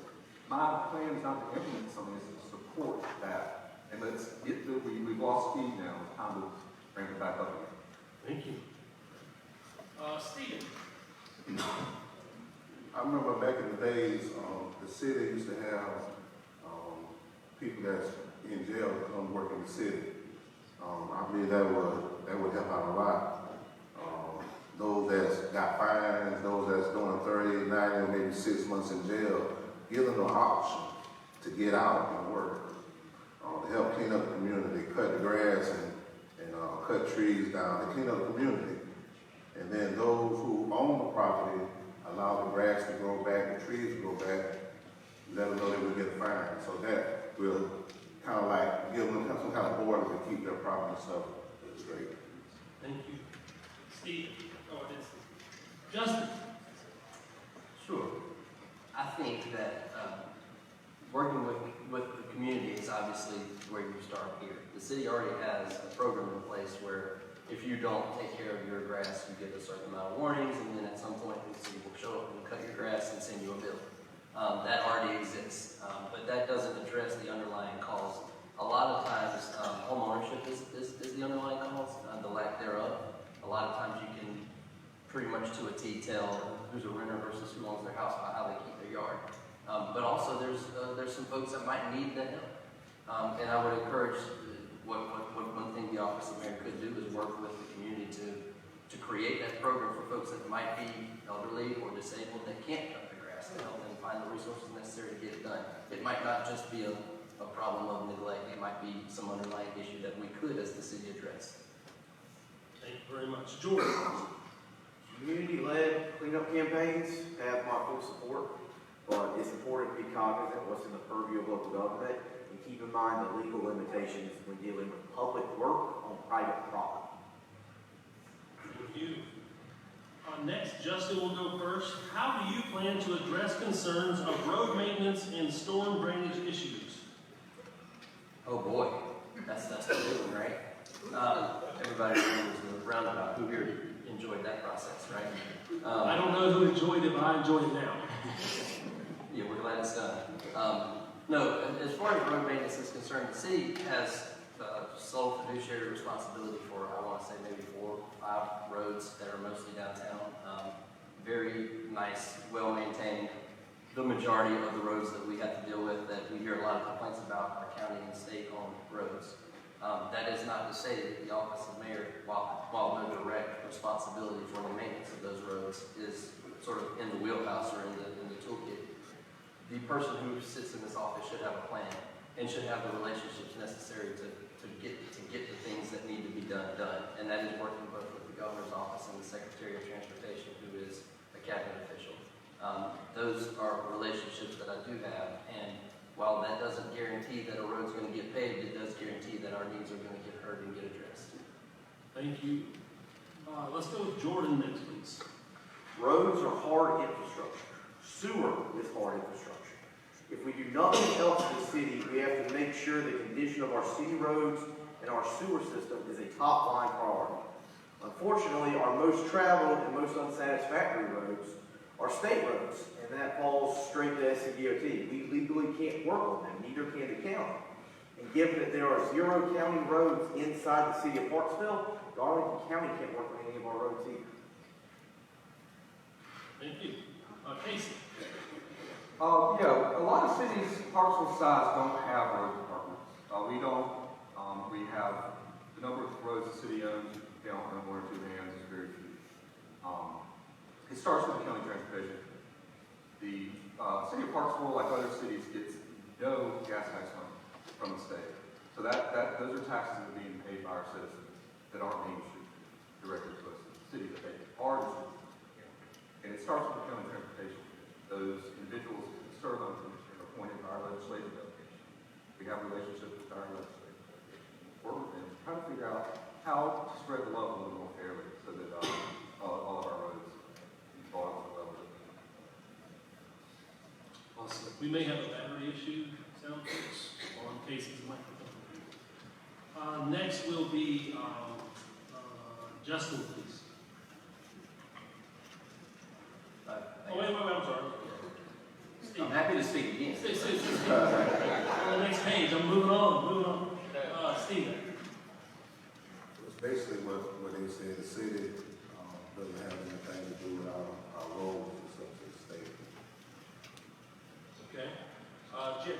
My plan is not to implement something, it's to support that. And let's get to, we've lost speed now. It's time to bring it back up again. Thank you. Stephen. I remember back in the days, the city used to have people that's in jail to come work in the city. I believe that would help out a lot. Those that's got fines, those that's doing 30, 90, maybe 6 months in jail, give them the option to get out and work. To help clean up the community, cut the grass and cut trees down, to clean up the community. And then those who own the property, allow the grass to grow back, the trees to grow back, let them know they will get a fine. So that will kind of like give them some kind of order to keep their property stuff straight. Thank you. Steve. Oh, it is. Justin. Sure. I think that working with the community is obviously where you start here. The city already has a program in place where if you don't take care of your grass, you get a certain amount of warnings, and then at some point the city will show up and cut your grass and send you a bill. That already exists, but that doesn't address the underlying cause. A lot of times, home ownership is the underlying cause, the lack thereof. A lot of times you can pretty much to a T tell who's a renter versus who owns their house by how they keep their yard. But also there's some folks that might need the help. And I would encourage, one thing the Office of Mayor could do is work with the community to create that program for folks that might be elderly or disabled that can't cut the grass, to help them find the resources necessary to get it done. It might not just be a problem of neglect, it might be some underlying issue that we could as the city address. Thank you very much. George. Community-led cleanup campaigns have my full support, but it's important to be cognizant of what's in the purview of local government and keep in mind the legal limitations when dealing with public work on private property. Thank you. Next, Justin will go first. How do you plan to address concerns of road maintenance and storm drainage issues? Oh boy, that's the big one, right? Everybody remembers the roundabout. Who here enjoyed that process, right? I don't know who enjoyed it, but I enjoy it now. Yeah, we're glad it's done. No, as far as road maintenance is concerned, the city has sole fiduciary responsibility for, I want to say, maybe 4 or 5 roads that are mostly downtown. Very nice, well-maintained. The majority of the roads that we have to deal with, that we hear a lot of complaints about, are county and state-owned roads. That is not to say that the Office of Mayor, while no direct responsibility for the maintenance of those roads, is sort of in the wheelhouse or in the toolkit. The person who sits in this office should have a plan and should have the relationships necessary to get the things that need to be done. And that is working both with the governor's office and the Secretary of Transportation, who is a cabinet official. do have. And while that doesn't guarantee that a road's going to get paved, it does guarantee that our needs are going to get heard and get addressed. Thank you. Let's go with Jordan next, please. Roads are hard infrastructure. Sewer is hard infrastructure. If we do nothing else in the city, we have to make sure the condition of our city roads and our sewer system is a top-line priority. Unfortunately, our most traveled and most unsatisfactory roads are state roads, and that falls straight to SCDOT. We legally can't work on them, neither can the county. And given that there are 0 county roads inside the city of Parksville, Darlington County can't work on any of our roads either. Thank you. Casey. Yeah, a lot of cities, Parksville size, don't have road departments. We don't. We have the number of roads the city owns, you can count on 1 or 2 hands, is very few. It starts with the county transportation. The city of Parksville, like other cities, gets no gas tax money from the state. So those are taxes that are being paid by our citizens that aren't being directly to us, the city that they are the city. And it starts with the county transportation. Those individuals who serve on the commission are appointed by our legislative delegation. We have relationships with our legislative delegation. We're trying to figure out how to spread the love a little more fairly so that all of our roads fall to the level. Awesome. We may have a battery issue, sound folks, on Casey's microphone. Next will be Justin, please. Wait, I'm sorry. Steve. I'm happy to speak again. Steve. On the next page, I'm moving on. Steve. It's basically what they said, the city doesn't have anything to do with our roads and stuff to the state. Okay. Jim.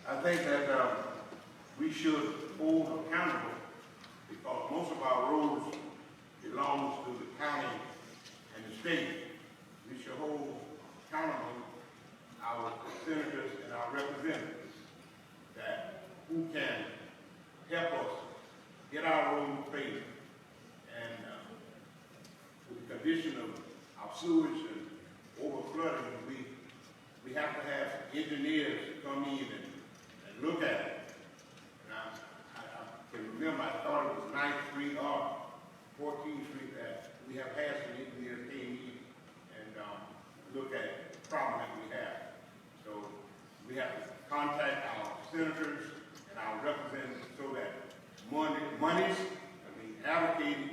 I think that we should hold accountable because most of our roads belongs to the county and the state. We should hold accountable our senators and our representatives that who can help us get our roads paved. And with the condition of our sewage and over flooding, we have to have engineers come in and look at it. And I can remember, I thought it was 9th Street or 14th Street that we have had some engineers came in and look at the problem that we have. So we have to contact our senators and our representatives so that monies are being allocated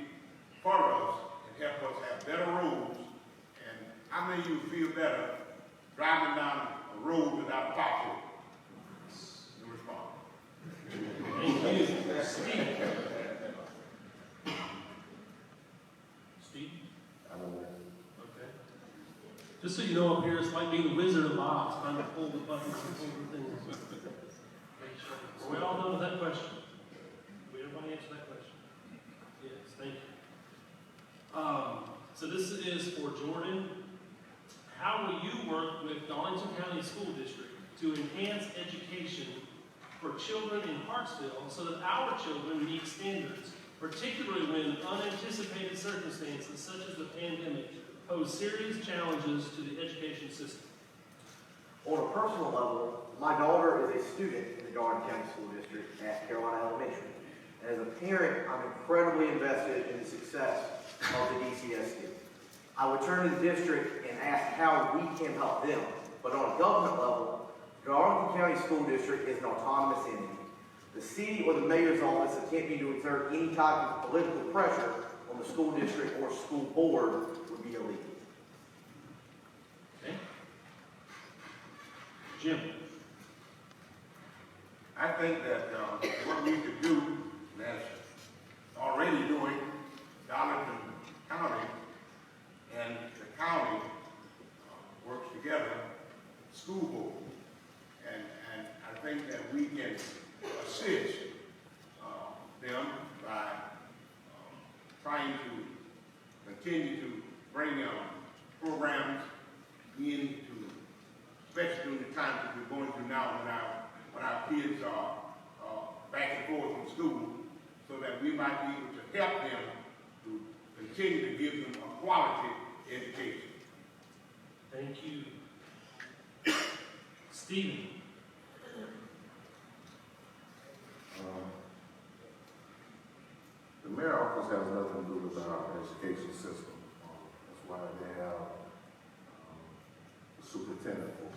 for us and help us have better roads. And how many of you feel better driving down a road without a pothole? No response. Thank you. Steve. Steve? I don't know. Okay. Just so you know, up here, it's like being the Wizard of Oz, trying to pull the buttons and pull the things. Are we all done with that question? Did everybody answer that question? Yes, thank you. So this is for Jordan. How will you work with Darlington County School District to enhance education for children in Hartsville so that our children meet standards, particularly when unanticipated circumstances such as the pandemic pose serious challenges to the education system? On a personal level, my daughter is a student in the Darlington County School District at Carolina Elementary. And as a parent, I'm incredibly invested in the success of the DCSD. I would turn to the district and ask how we can help them. But on a government level, the Darlington County School District is an autonomous entity. The city or the mayor's office attempting to exert any type of political pressure on the school district or school board would be illegal. Okay. Jim. I think that what we could do, and that's already doing, Darlington County and the county works together, school board, and I think that we can assist them by trying to continue to bring programs into, especially during the time that we're going through now when our kids are back and forth from school, so that we might be able to help them to continue to give them a quality education. Thank you. Stephen. The mayor office has nothing to do with our education system. That's why they have the superintendent for.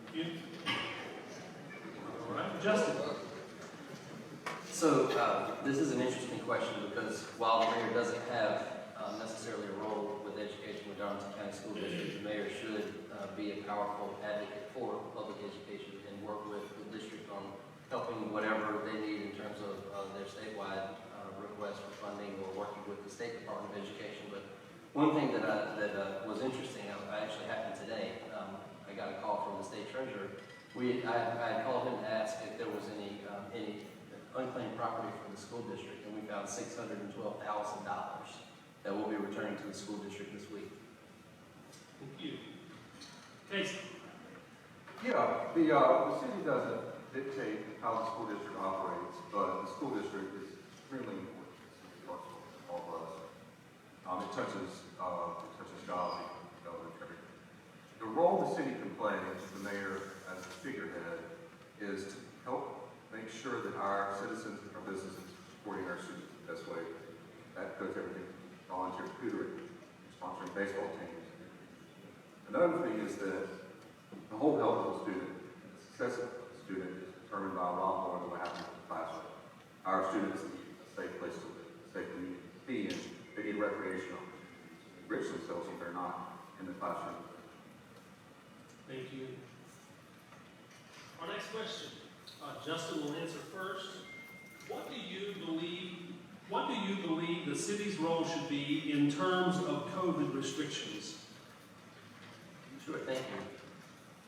Thank you. All right, Justin. So, this is an interesting question because while the mayor doesn't have necessarily a role with education with Darlington County School District, the mayor should be a powerful advocate for public education and work with the district on helping whatever they need in terms of their statewide request for funding or working with the State Department of Education. But one thing that was interesting, I actually happened today, I got a call from the state treasurer. I called him to ask if there was any unclaimed property from the school district, and we found $612,000 that will be returning to the school district this week. Thank you. Casey. Yeah, the city doesn't dictate how the school district operates, but the school district is extremely important to the city of Parksville, all of us. It touches jobs, everything. The role the city can play, the mayor as the figurehead, is to help make sure that our citizens and our businesses are supporting our students the best way. That goes everything from volunteer tutoring, sponsoring baseball teams. Another thing is that the whole health of the student, the success of the student is determined by a lot more than what happens in the classroom. Our students need a safe place to live, a safe community to be in. They need recreation opportunities to enrich themselves if they're not in the classroom. Thank you. Our next question. Justin will answer first. What do you believe the city's role should be in terms of COVID restrictions? Sure, thank you.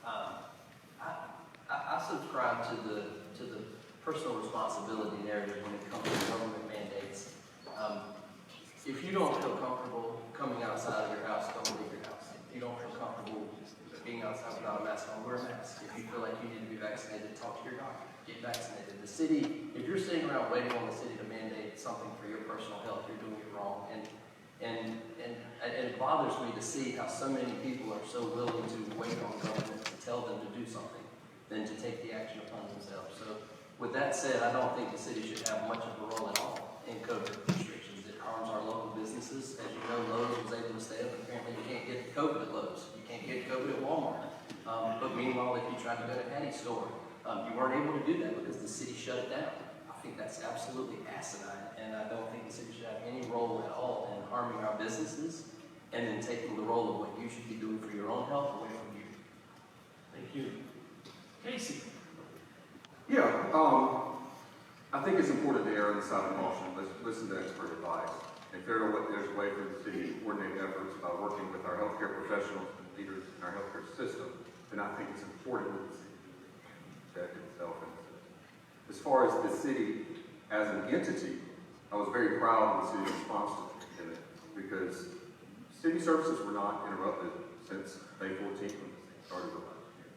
I subscribe to the personal responsibility narrative when it comes to government mandates. If you don't feel comfortable coming outside of your house, don't leave your house. If you don't feel comfortable being outside without a mask on, wear a mask. If you feel like you need to be vaccinated, talk to your doctor. Get vaccinated. The city, if you're sitting around waiting on the city to mandate something for your personal health, you're doing it wrong. And it bothers me to see how so many people are so willing to wait on government to tell them to do something than to take the action upon themselves. So with that said, I don't think the city should have much of a role at all in COVID restrictions. It harms our local businesses. As you know, Lowe's was able to stay up. Apparently you can't get COVID at Lowe's. You can't get COVID at Walmart. But meanwhile, if you try to go to Hattie's store, you weren't able to do that because the city shut it down. I think that's absolutely asinine, and I don't think the city should have any role at all in harming our businesses and then taking the role of what you should be doing for your own health away from you. Thank you. Casey. Yeah, I think it's important to err on the side of caution. Let's listen to expert advice. If there's a way for the city to coordinate efforts by working with our healthcare professionals and leaders in our healthcare system, then I think it's important that the city protect itself and the system. As far as the city as an entity, I was very proud of the city's response to the pandemic because city services were not interrupted since May 14th when the city started last year.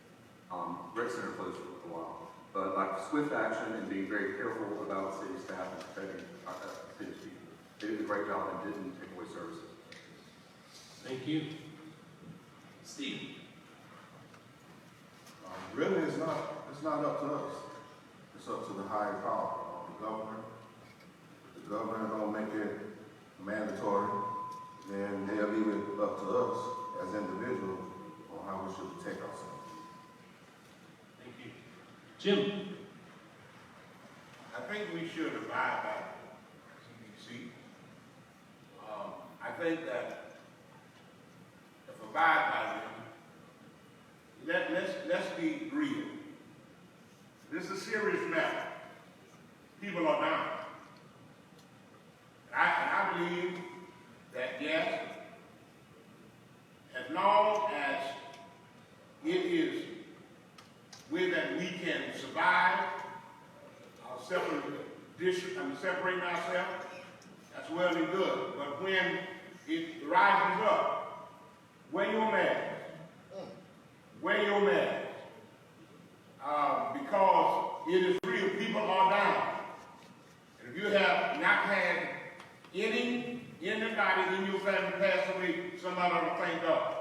Rec Center closed for a while. But by swift action and being very careful about city staff and protecting city people, they did a great job and didn't take away services. Thank you. Steve. Really, it's not up to us. It's up to the higher power, the governor. If the governor don't make it mandatory, then they'll leave it up to us as individuals on how we should protect ourselves. Thank you. Jim. I think we should abide by CDC. I think that if abide by them, let's be real. This is a serious matter. People are dying. I believe that yes, as long as it is way that we can survive our separating ourselves, that's well and good. But when it rises up, wear your mask. Wear your mask. Because it is real, people are dying. And if you have not had anybody in your family pass away, somebody ought to thank God.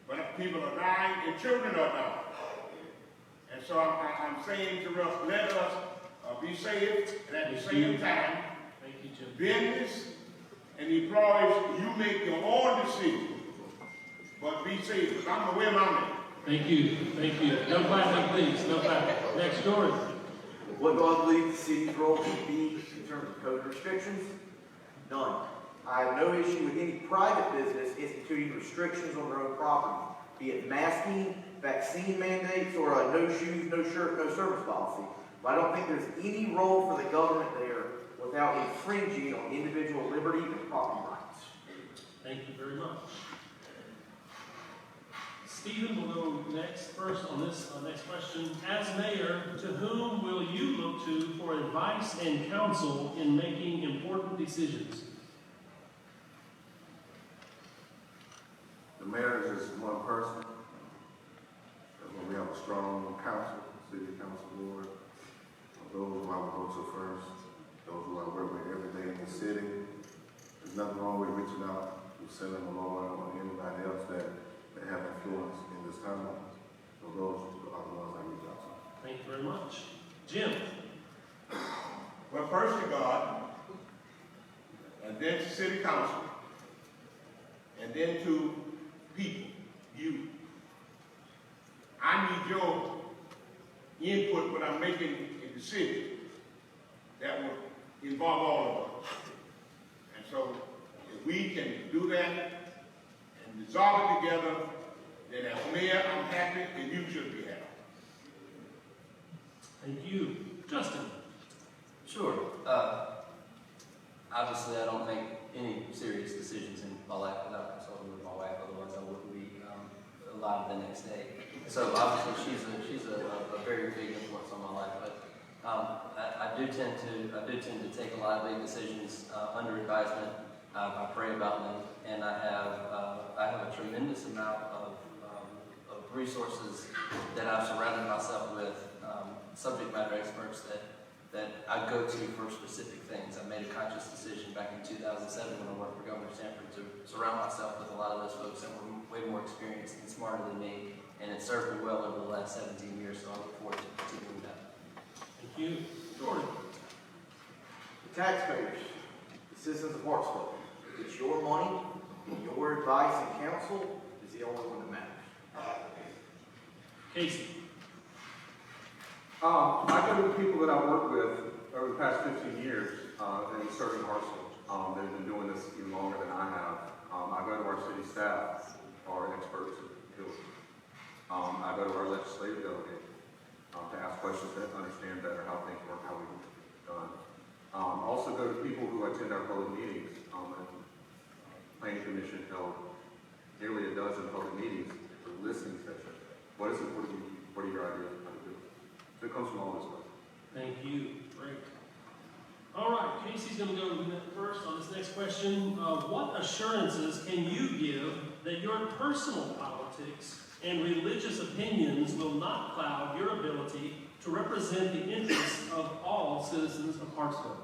but people are dying and children are dying. And so I'm saying to us, let us be safe, and at the same time, Thank you, Jim. business and employees, you make your own decision, but be safe, because I'm going to wear my name. Thank you. Thank you. No clapping, please. No clapping. Next, Jordan. What do I believe the city's role should be in terms of code restrictions? None. I have no issue with any private business instituting restrictions on their own property, be it masking, vaccine mandates, or a no shoes, no shirt, no service policy. But I don't think there's any role for the government there without infringing on individual liberty and property rights. Thank you very much. Stephen will go first on this next question. As mayor, to whom will you look to for advice and counsel in making important decisions? The mayor is just one person. That's when we have a strong council, city council board. Those who I would go to first, those who I work with every day in the city. There's nothing wrong with reaching out to Senator Malloy or anybody else that have influence in this town. So those are the ones I reach out to. Thank you very much. Jim. Well, first to God, and then to city council, and then to people, you. I need your input when I'm making a decision that will involve all of us. And so, if we can do that and resolve it together, then as mayor, I'm happy, and you should be happy. Thank you. Justin. Sure. Obviously, I don't make any serious decisions in my life without consulting with my wife. Otherwise, I wouldn't be alive the next day. So obviously, she's a very big influence on my life. But I do tend to take a lot of big decisions under advisement. I pray about them, and I have a tremendous amount of resources that I've surrounded myself with, subject matter experts that I go to for specific things. I made a conscious decision back in 2007 when I worked for Governor Sanford to surround myself with a lot of those folks that were way more experienced and smarter than me, and it served me well over the last 17 years, so I look forward to continuing that. Thank you. Jordan. The taxpayers, the citizens of Hartsville, it's your money, and your advice and counsel is the only one that matters. Casey. I go to the people that I've worked with over the past 15 years in serving Hartsville. They've been doing this even longer than I have. I go to our city staff, our experts in the field. I go to our legislative delegate to ask questions that understand better how things work, how we get done. Also go to people who attend our public meetings. Planning Commission held nearly a dozen public meetings for listening sessions. What is it? What are your ideas on how to do it? So it comes from all this way. Thank you. Great. All right, Casey's going to go first on this next question. What assurances can you give that your personal politics and religious opinions will not cloud your ability to represent the interests of all citizens of Parksville?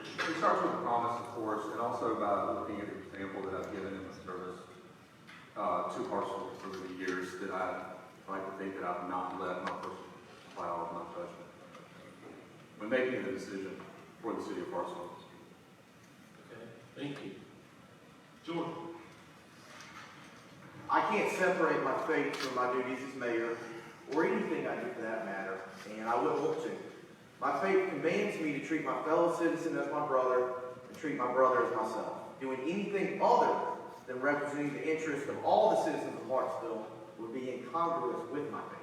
It starts with a promise, of course, and also by looking at the example that I've given in my service to Hartsville over the years, that I like to think that I've not let my personal cloud my judgment when making the decision for the city of Hartsville. Okay, thank you. Jordan. I can't separate my faith from my duties as mayor, or anything I do for that matter, and I wouldn't want to. My faith commands me to treat my fellow citizen as my brother, and treat my brother as myself. Doing anything other than representing the interests of all the citizens of Hartsville would be incongruous with my faith.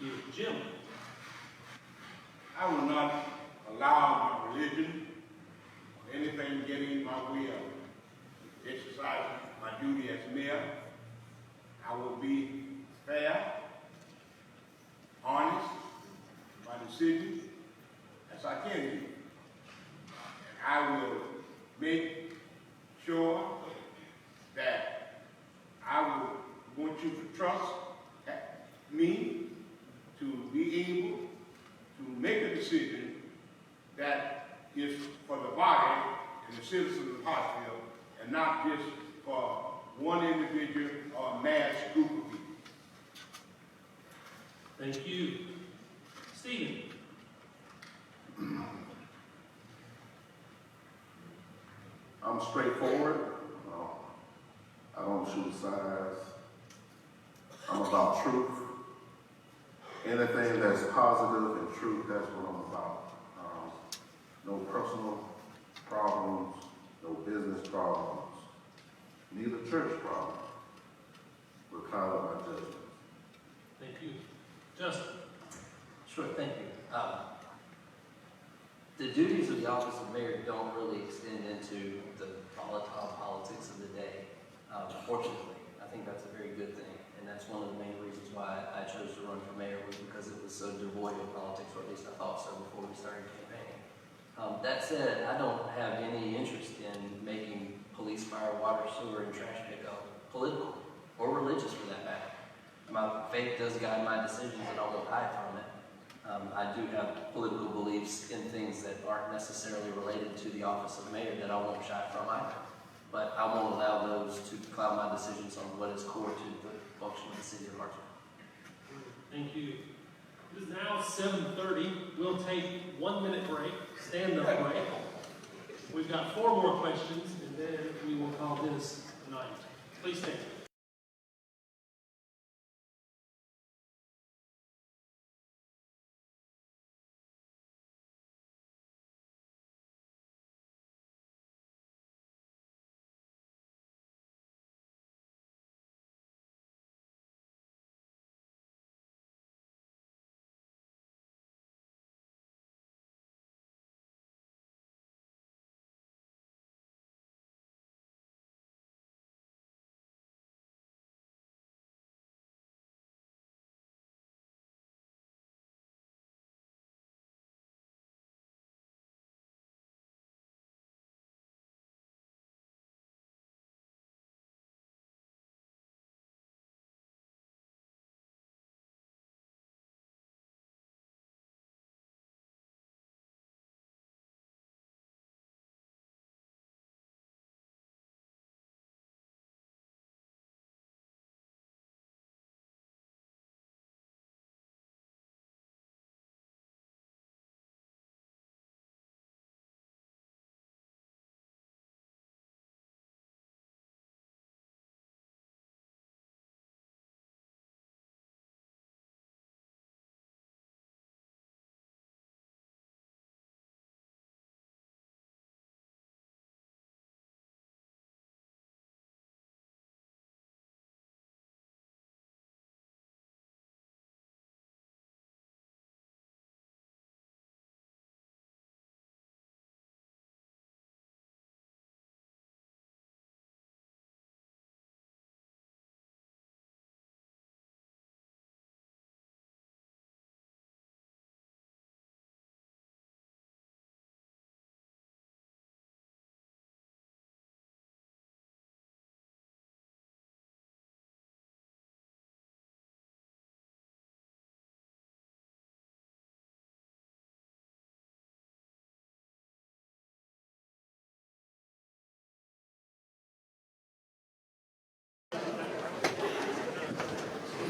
Thank you. Jim. I will not allow my religion or anything to get in my way of exercising my duty as mayor. I will be fair, honest, my decision as I can be. And I will make sure that I will want you to trust me to be able to make a decision that is for the body and the citizens of Hartsville, and not just for one individual or a mass group of people. Thank you. Stephen? I'm straightforward. I don't shoot sides. I'm about truth. Anything that's positive and truth, that's what I'm about. No personal problems, no business problems, neither church problems will cloud up my judgment. Thank you. Justin? Sure, thank you. The duties of the office of mayor don't really extend into the volatile politics of the day. Fortunately, I think that's a very good thing, and that's one of the main reasons why I chose to run for mayor, was because it was so devoid of politics, or at least I thought so before we started campaigning. That said, I don't have any interest in making police, fire, water, sewer, and trash pickup political, or religious for that matter. My faith does guide my decisions, and I won't hide from it. I do have political beliefs in things that aren't necessarily related to the office of mayor that I won't shy from either. But I won't allow those to cloud my decisions on what is core to the function of the city of Hartsville. Thank you. It is now 7:30. We'll take 1 minute break, stand-up break. We've got 4 more questions, and then we will call this a night. Please stand.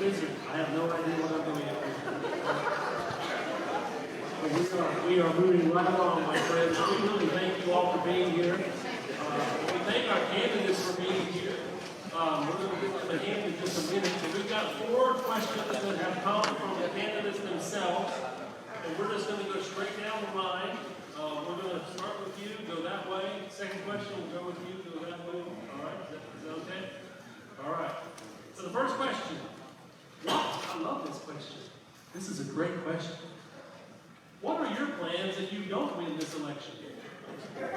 I have no idea what I'm doing here. We are moving right along, my friends. We really thank you all for being here. We thank our candidates for being here. We're going to give them a hand in just a minute. So we've got 4 questions that have come from the candidates themselves. And we're just going to go straight down the line. We're going to start with you, go that way. Second question, we'll go with you, go that way. All right, is that okay? All right. So the first question. I love this question. This is a great question. What are your plans if you don't win this election? What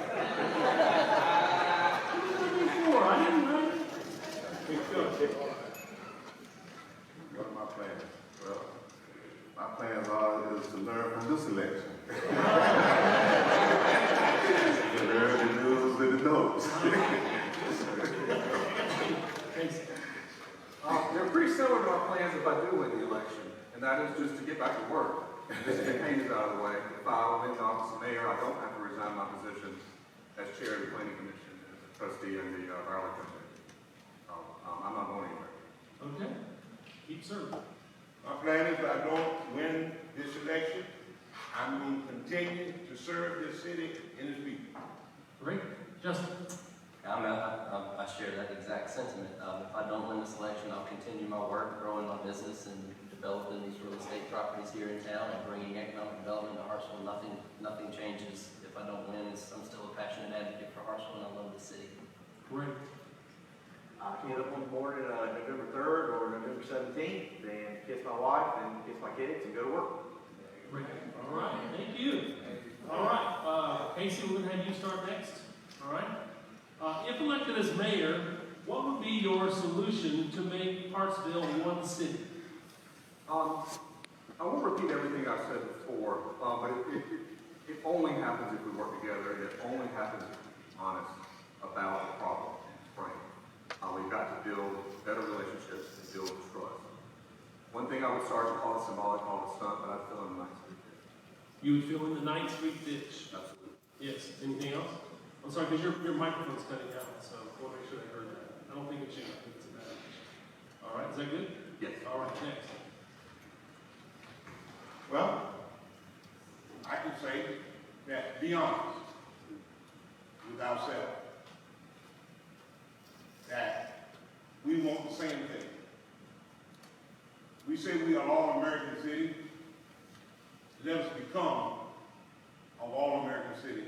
did you do before? I didn't know. What are my plans? Well, my plans is to learn from this election. Learn the do's and the don'ts. They're pretty similar to our plans if I do win the election, and that is just to get back to work. This campaign is out of the way. If I win the office of mayor, I don't have to resign my position as chair of the planning commission, as a trustee in the Valley Commission. I'm not going anywhere. Okay. Keep serving. My plan is if I don't win this election, I'm going to continue to serve this city and its people. Great. Justin? I share that exact sentiment. If I don't win this election, I'll continue my work, growing my business and developing these real estate properties here in town and bringing economic development to Hartsville. Nothing changes if I don't win. I'm still a passionate advocate for Hartsville and I love the city. Great. I get up one morning, November 3rd or November 17th, and kiss my wife and kiss my kids and go to work. Great. All right. Thank you. All right. Casey, we're going to have you start next. All right. If elected as mayor, what would be your solution to make Parksville one city? I won't repeat everything I've said before, but it only happens if we work together, and it only happens if we're honest about the problem and frame. We've got to build better relationships and build trust. One thing I would start to call it symbolic, call it stunt, but I'd fill in the 9th Street ditch. You would fill in the 9th Street ditch. Absolutely. Yes. Anything else? I'm sorry, because your microphone's cutting out, so I want to make sure they heard that. I don't think it's you. I think it's a bad issue. All right. Is that good? Yes. All right. Next. Well, I can say that be honest with ourselves. That we want the same thing. We say we are all American city. Let us become of all American city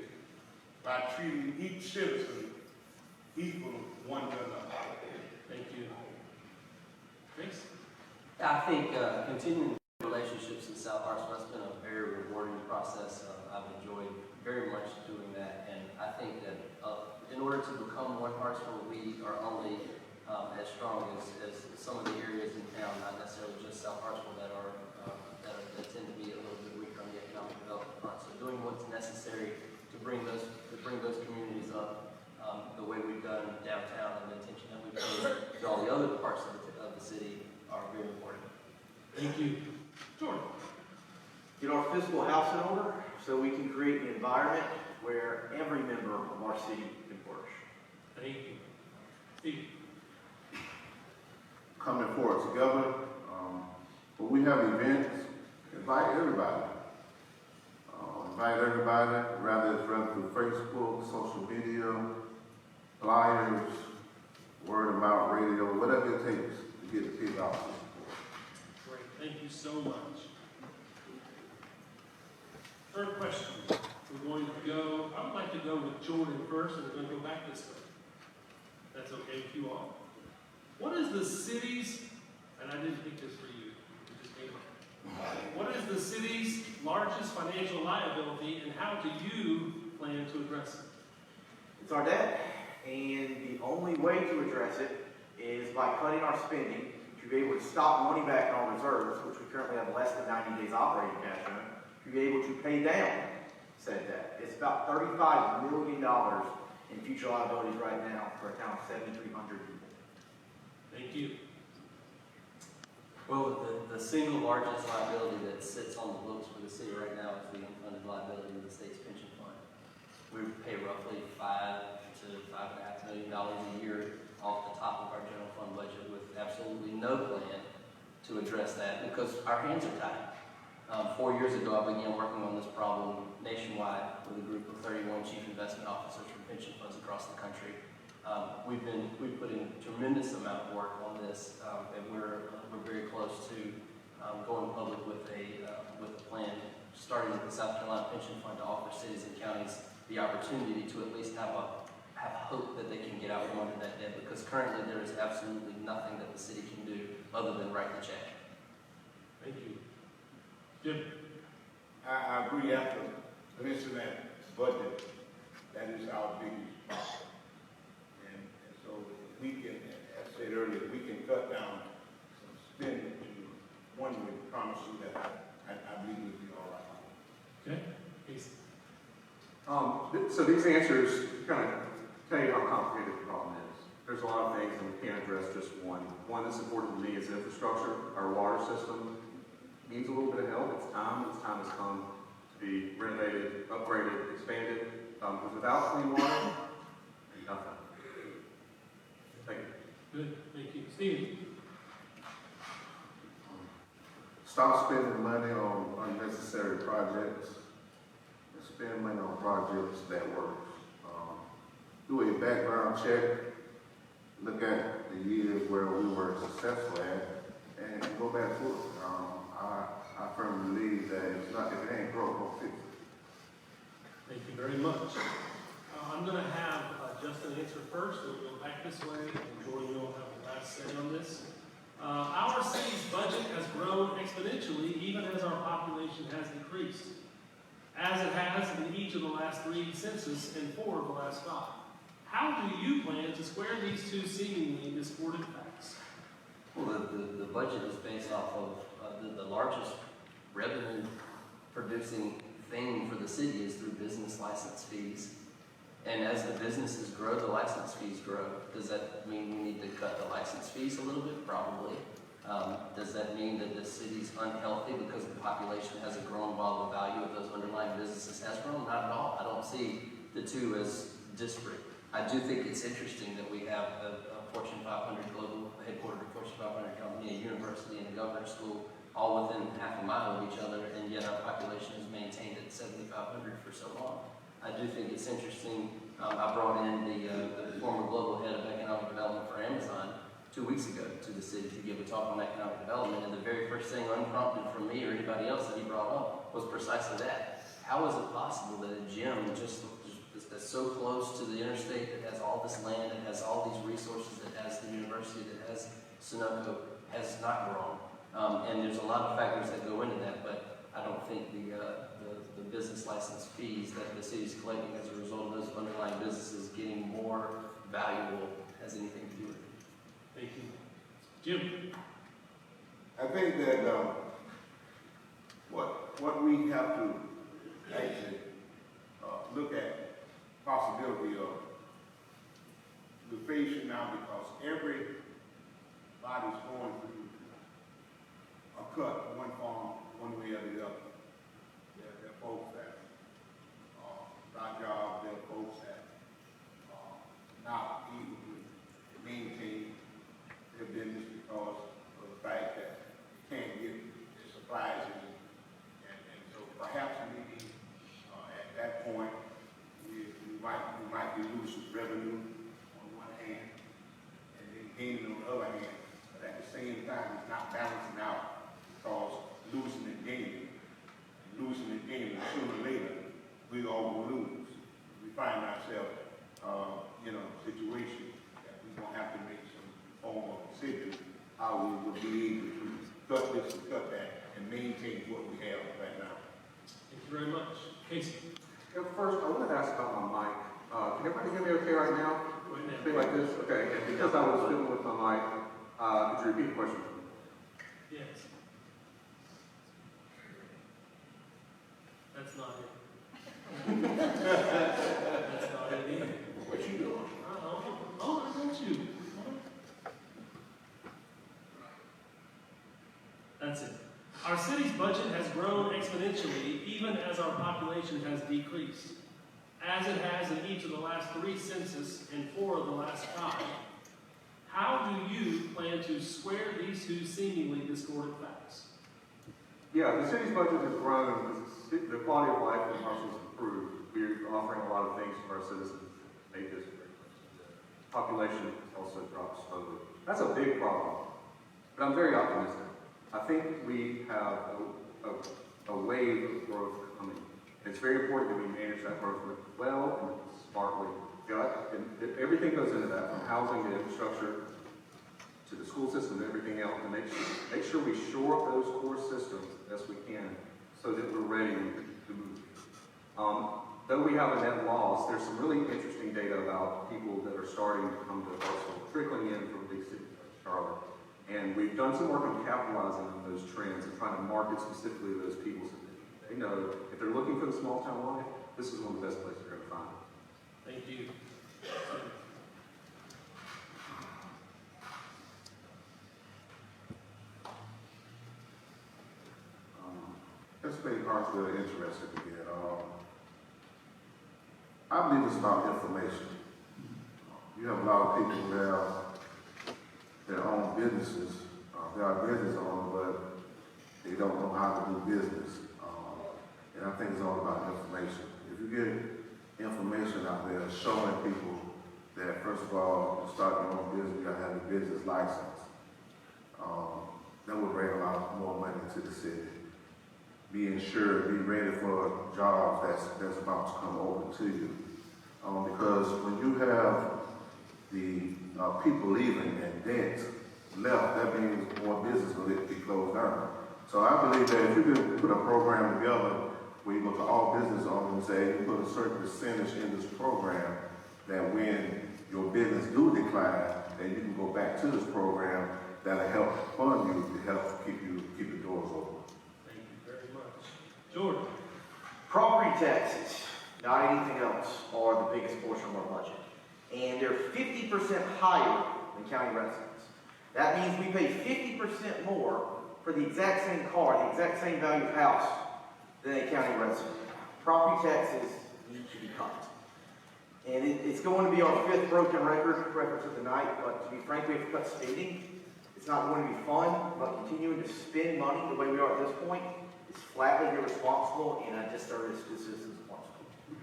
by treating each citizen equal one to another. Thank you. Thanks. I think continuing relationships in South Hartsville has been a very rewarding process. I've enjoyed very much doing that, and I think that in order to become one Hartsville, we are only as strong as some of the areas in town, not necessarily just South Hartsville, that tend to be a little bit weaker on the economic development front. So doing what's necessary to bring those communities up the way we've done downtown and the attention that we've paid to all the other parts of the city are very important. Thank you. Jordan. Get our fiscal house in order so we can create an environment where every member of our city can flourish. Thank you. Steve. Coming forward together. When we have events, invite everybody. Whether it's through Facebook, social media, flyers, word of mouth radio, whatever it takes to get the kids out. Great. Thank you so much. Third question. We're going to go, I would like to go with Jordan first, and we're going to go back this way. That's okay with you all. What is the city's, and I didn't pick this for you, it just came up. What is the city's largest financial liability, and how do you plan to address it? It's our debt, and the only way to address it is by cutting our spending, to be able to stop money back in our reserves, which we currently have less than 90 days operating cash on, to be able to pay down said debt. It's about $35 million in future liabilities right now for a town of 7,300 people. Thank you. Well, the single largest liability that sits on the books for the city right now is the unfunded liability of the state's pension fund. We pay roughly $5 to $5.5 million a year off the top of our general fund budget with absolutely no plan to address that because our hands are tied. 4 years ago, I began working on this problem nationwide with a group of 31 chief investment officers from pension funds across the country. We've put in a tremendous amount of work on this, and we're very close to going public with a plan, starting with the South Carolina Pension Fund to offer cities and counties the opportunity to at least have hope that they can get out from under that debt, because currently there is absolutely nothing that the city can do other than write the check. Thank you. Jim. I agree after listening to that budget, that is our biggest problem. And so if we can, as I said earlier, we can cut down some spending to one way, promise you that I believe we'll be all right. Okay. Casey. So these answers kind of tell you how complicated the problem is. There's a lot of things and we can't address just one. One that's important to me is infrastructure. Our water system needs a little bit of help. It's time has come to be renovated, upgraded, expanded. Because without clean water, nothing. Thank you. Good. Thank you. Steve? Stop spending money on unnecessary projects and spend money on projects that work. Do a background check, look at the years where we were successful at, and go back to it. I firmly believe that if it ain't broke, don't fix it. Thank you very much. I'm going to have Justin answer first, so we'll go back this way, and Jordan, you'll have the last say on this. Our city's budget has grown exponentially even as our population has decreased, as it has in each of the last 3 census and 4 of the last 5. How do you plan to square these two seemingly discordant facts? Well, the budget is based off of the largest revenue producing thing for the city is through business license fees. And as the businesses grow, the license fees grow. Does that mean we need to cut the license fees a little bit? Probably. Does that mean that the city's unhealthy because the population hasn't grown while the value of those underlying businesses has grown? Not at all. I don't see the two as disparate. I do think it's interesting that we have a Fortune 500 global headquartered Fortune 500 company, a university, and a governor's school all within half a mile of each other, and yet our population is maintained at 7,500 for so long. I do think it's interesting. I brought in the former global head of economic development for Amazon 2 weeks ago to the city to give a talk on economic development, and the very first thing unprompted from me or anybody else that he brought up was precisely that. How is it possible that a gym that's so close to the interstate, that has all this land, that has all these resources, that has the university, that has Sunoco, has not grown? And there's a lot of factors that go into that, but I don't think the business license fees that the city's collecting as a result of those underlying businesses getting more valuable has anything to do with it. Thank you. Jim? I think that what we have to actually look at possibility of the facing now, because everybody's going through a cut, one form, one way or the other. There are folks that got jobs, there are folks that not able to maintain their business because of the fact that they can't get the supplies in. And so perhaps maybe at that point, we might be losing revenue on one hand and then gaining on the other hand. But at the same time, it's not balancing out, because losing and gaining, sooner or later, we all will lose. We find ourselves in a situation that we're going to have to make some form of decision how we will be able to cut this and cut that and maintain what we have right now. Thank you very much. Casey? Yeah, first, I wanted to ask about my mic. Can everybody hear me okay right now? Thing like this? Okay, and because I was fiddling with my mic, could you repeat the question? Yes. That's not it. That's not it either. What you doing? Oh, I got you. That's it. Our city's budget has grown exponentially even as our population has decreased, as it has in each of the last 3 census and 4 of the last 5. How do you plan to square these two seemingly discordant facts? Yeah, the city's budget has grown. The quality of life in Hartsville has improved. We're offering a lot of things to our citizens to make this great place. The population also drops slowly. That's a big problem, but I'm very optimistic. I think we have a wave of growth coming. And it's very important that we manage that growth well and smartly. And everything goes into that, from housing to infrastructure to the school system and everything else, to make sure we shore up those core systems as best we can so that we're ready to move. Though we have a net loss, there's some really interesting data about people that are starting to come to Hartsville, trickling in from big cities like Charlotte. And we've done some work on capitalizing on those trends and trying to market specifically to those people so that they know if they're looking for the small town life, this is one of the best places they're going to find it. Thank you. Let's make Hartsville interesting again. I believe it's about information. You have a lot of people who have their own businesses. They are business owners, but they don't know how to do business. And I think it's all about information. If you get information out there showing people that, first of all, to start your own business, you got to have a business license. That will bring a lot more money to the city. Be insured, be ready for jobs that's about to come over to you. Because when you have the people leaving and debts left, that means more business will be closed down. So I believe that if you can put a program together where you go to all business owners and say, you put a certain percentage in this program, that when your business do decline, then you can go back to this program that'll help fund you to help keep the doors open. Thank you very much. Jordan. Property taxes, not anything else, are the biggest portion of our budget. And they're 50% higher than county residents. That means we pay 50% more for the exact same car, the exact same value of house, than a county resident. Property taxes need to be cut. And it's going to be our 5th broken record of the night, but to be frank, we have to cut speeding. It's not going to be fun, but continuing to spend money the way we are at this point is flatly irresponsible and a disservice to citizens of Parksville.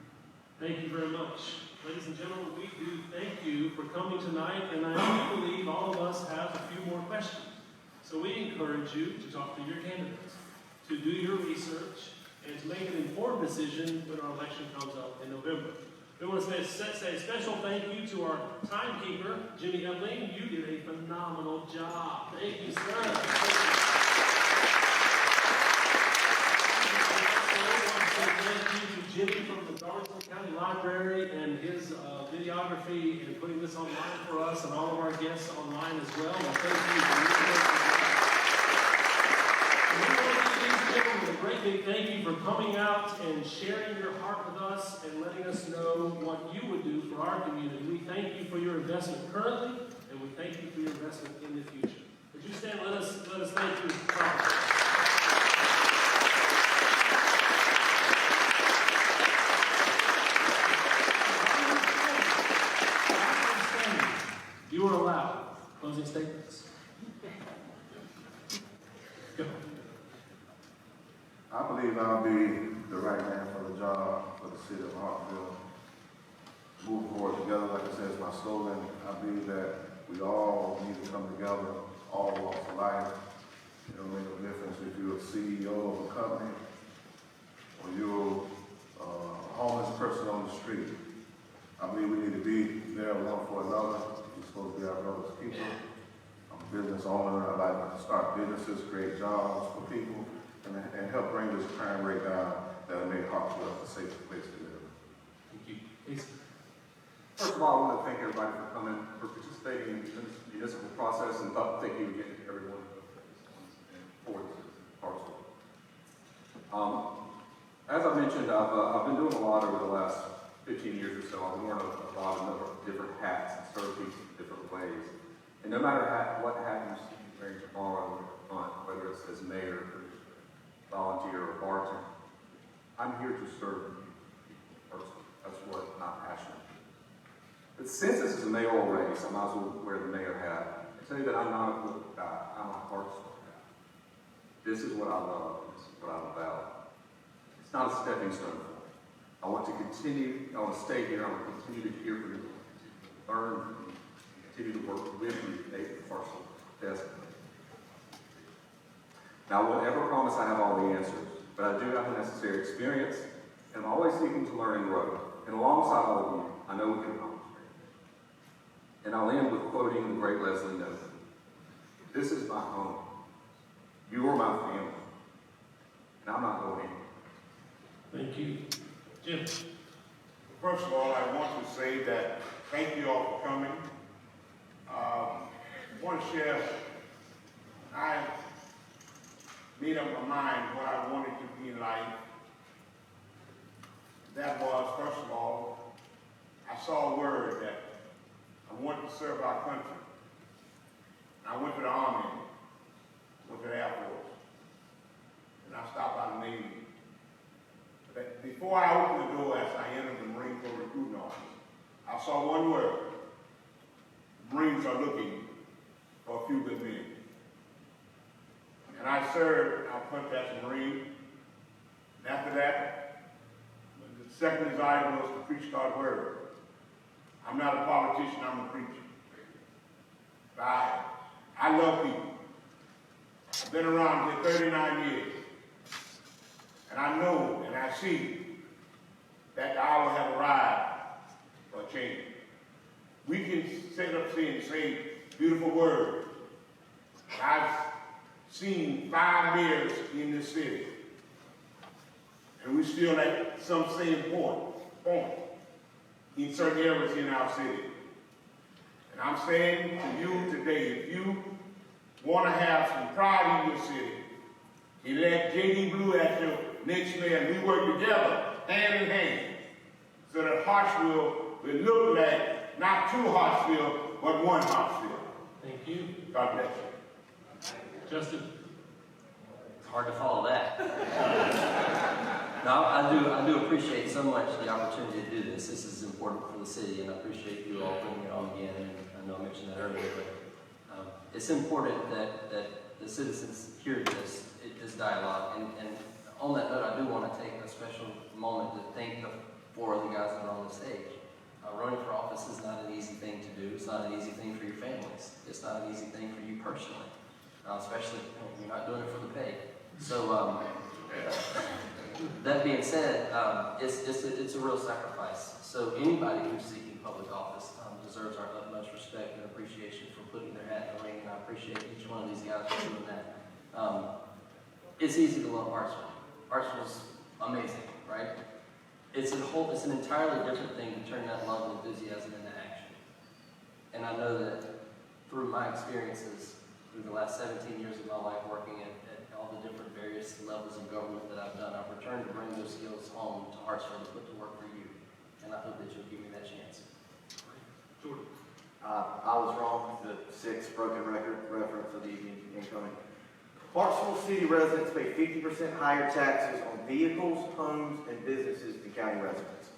Thank you very much. Ladies and gentlemen, we do thank you for coming tonight, and I do believe all of us have a few more questions. So we encourage you to talk to your candidates, to do your research, and to make an informed decision when our election comes up in November. We want to say a special thank you to our timekeeper, Jimmy Ebling. You did a phenomenal job. Thank you, sir. Thank you to Jimmy from the Darlington County Library and his videography and putting this online for us and all of our guests online as well. And thank you for a great big thank you for coming out and sharing your heart with us and letting us know what you would do for our community. We thank you for your investment currently, and we thank you for your investment in the future. Would you stand? Let us thank you. You are allowed closing statements. Go. I believe I'll be the right man for the job for the city of Hartsville. Move forward together, like I said, is my slogan. I believe that we all need to come together, all walks of life. It don't make no difference if you're a CEO of a company or you're a homeless person on the street. I believe we need to be there one for another. We're supposed to be our brother's keeper. I'm a business owner. I like to start businesses, create jobs for people, and help bring this crime rate down that'll make Hartsville a safer place to live. Thank you. Please. First of all, I want to thank everybody for coming, for participating in the municipal process, and thank you again to everyone for Parksville. As I mentioned, I've been doing a lot over the last 15 years or so. I've worn a lot of different hats and served people in different ways. And no matter what hat you see me wearing tomorrow or front, whether it says mayor, volunteer, or bartender, I'm here to serve you personally. That's what I'm passionate about. But since this is a mayoral race, I might as well wear the mayor hat and tell you that I'm not a political guy. I'm a Hartsville guy. This is what I love. This is what I'm about. It's not a stepping stone for me. I want to continue. I want to stay here. I want to continue to hear from you, continue to learn from you, continue to work with you to make the Hartsville best. Now, I won't ever promise I have all the answers, but I do have the necessary experience, and I'm always seeking to learn and grow. And alongside all of you, I know we can accomplish great things. And I'll end with quoting the great Leslie Knope. This is my home. You are my family. And I'm not going anywhere. Thank you. Jim. First of all, I want to say that thank you all for coming. I want to share, I made up my mind what I wanted to be in life. That was, first of all, I saw a word that I wanted to serve our country. I went to the Army, went to the Air Force, and I stopped by the Navy. But before I opened the door as I entered the Marine Corps recruiting office, I saw one word. Marines are looking for a few good men. And I served our country as a Marine. And after that, the second desire was to preach God's word. I'm not a politician, I'm a preacher. But I love people. I've been around here 39 years. And I know and I see that the hour has arrived for a change. We can sit up here and say beautiful words. I've seen 5 mayors in this city. And we're still at some same point in certain areas in our city. And I'm saying to you today, if you want to have some pride in your city, elect J.D. Blue as your next mayor, and we work together, hand in hand, so that Hartsville will look like not two Hartsville, but one Hartsville. Thank you. God bless you. Justin? It's hard to follow that. No, I do appreciate so much the opportunity to do this. This is important for the city, and I appreciate you all putting it on again. And I know I mentioned that earlier, but it's important that the citizens hear this dialogue. And on that note, I do want to take a special moment to thank the 4 other guys that are on the stage. Running for office is not an easy thing to do. It's not an easy thing for your families. It's not an easy thing for you personally, especially if you're not doing it for the pay. So that being said, it's a real sacrifice. So anybody who's seeking public office deserves our utmost respect and appreciation for putting their hat in the ring, and I appreciate each one of these guys for doing that. It's easy to love Hartsville. Hartsville's amazing, right? It's an entirely different thing to turn that love and enthusiasm into action. And I know that through my experiences, through the last 17 years of my life working at all the different various levels of government that I've done, I've returned to bring those skills home to Hartsville to put to work for you. And I hope that you'll give me that chance. Jordan? I was wrong. The 6th broken record reference of the evening incoming. Parksville city residents pay 50% higher taxes on vehicles, homes, and businesses than county residents.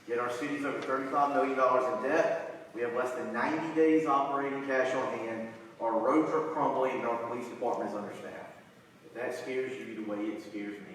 Yet our city's over $35 million in debt. We have less than 90 days operating cash on hand. Our roads are crumbling and our police department is understaffed. If that scares you the way it scares me,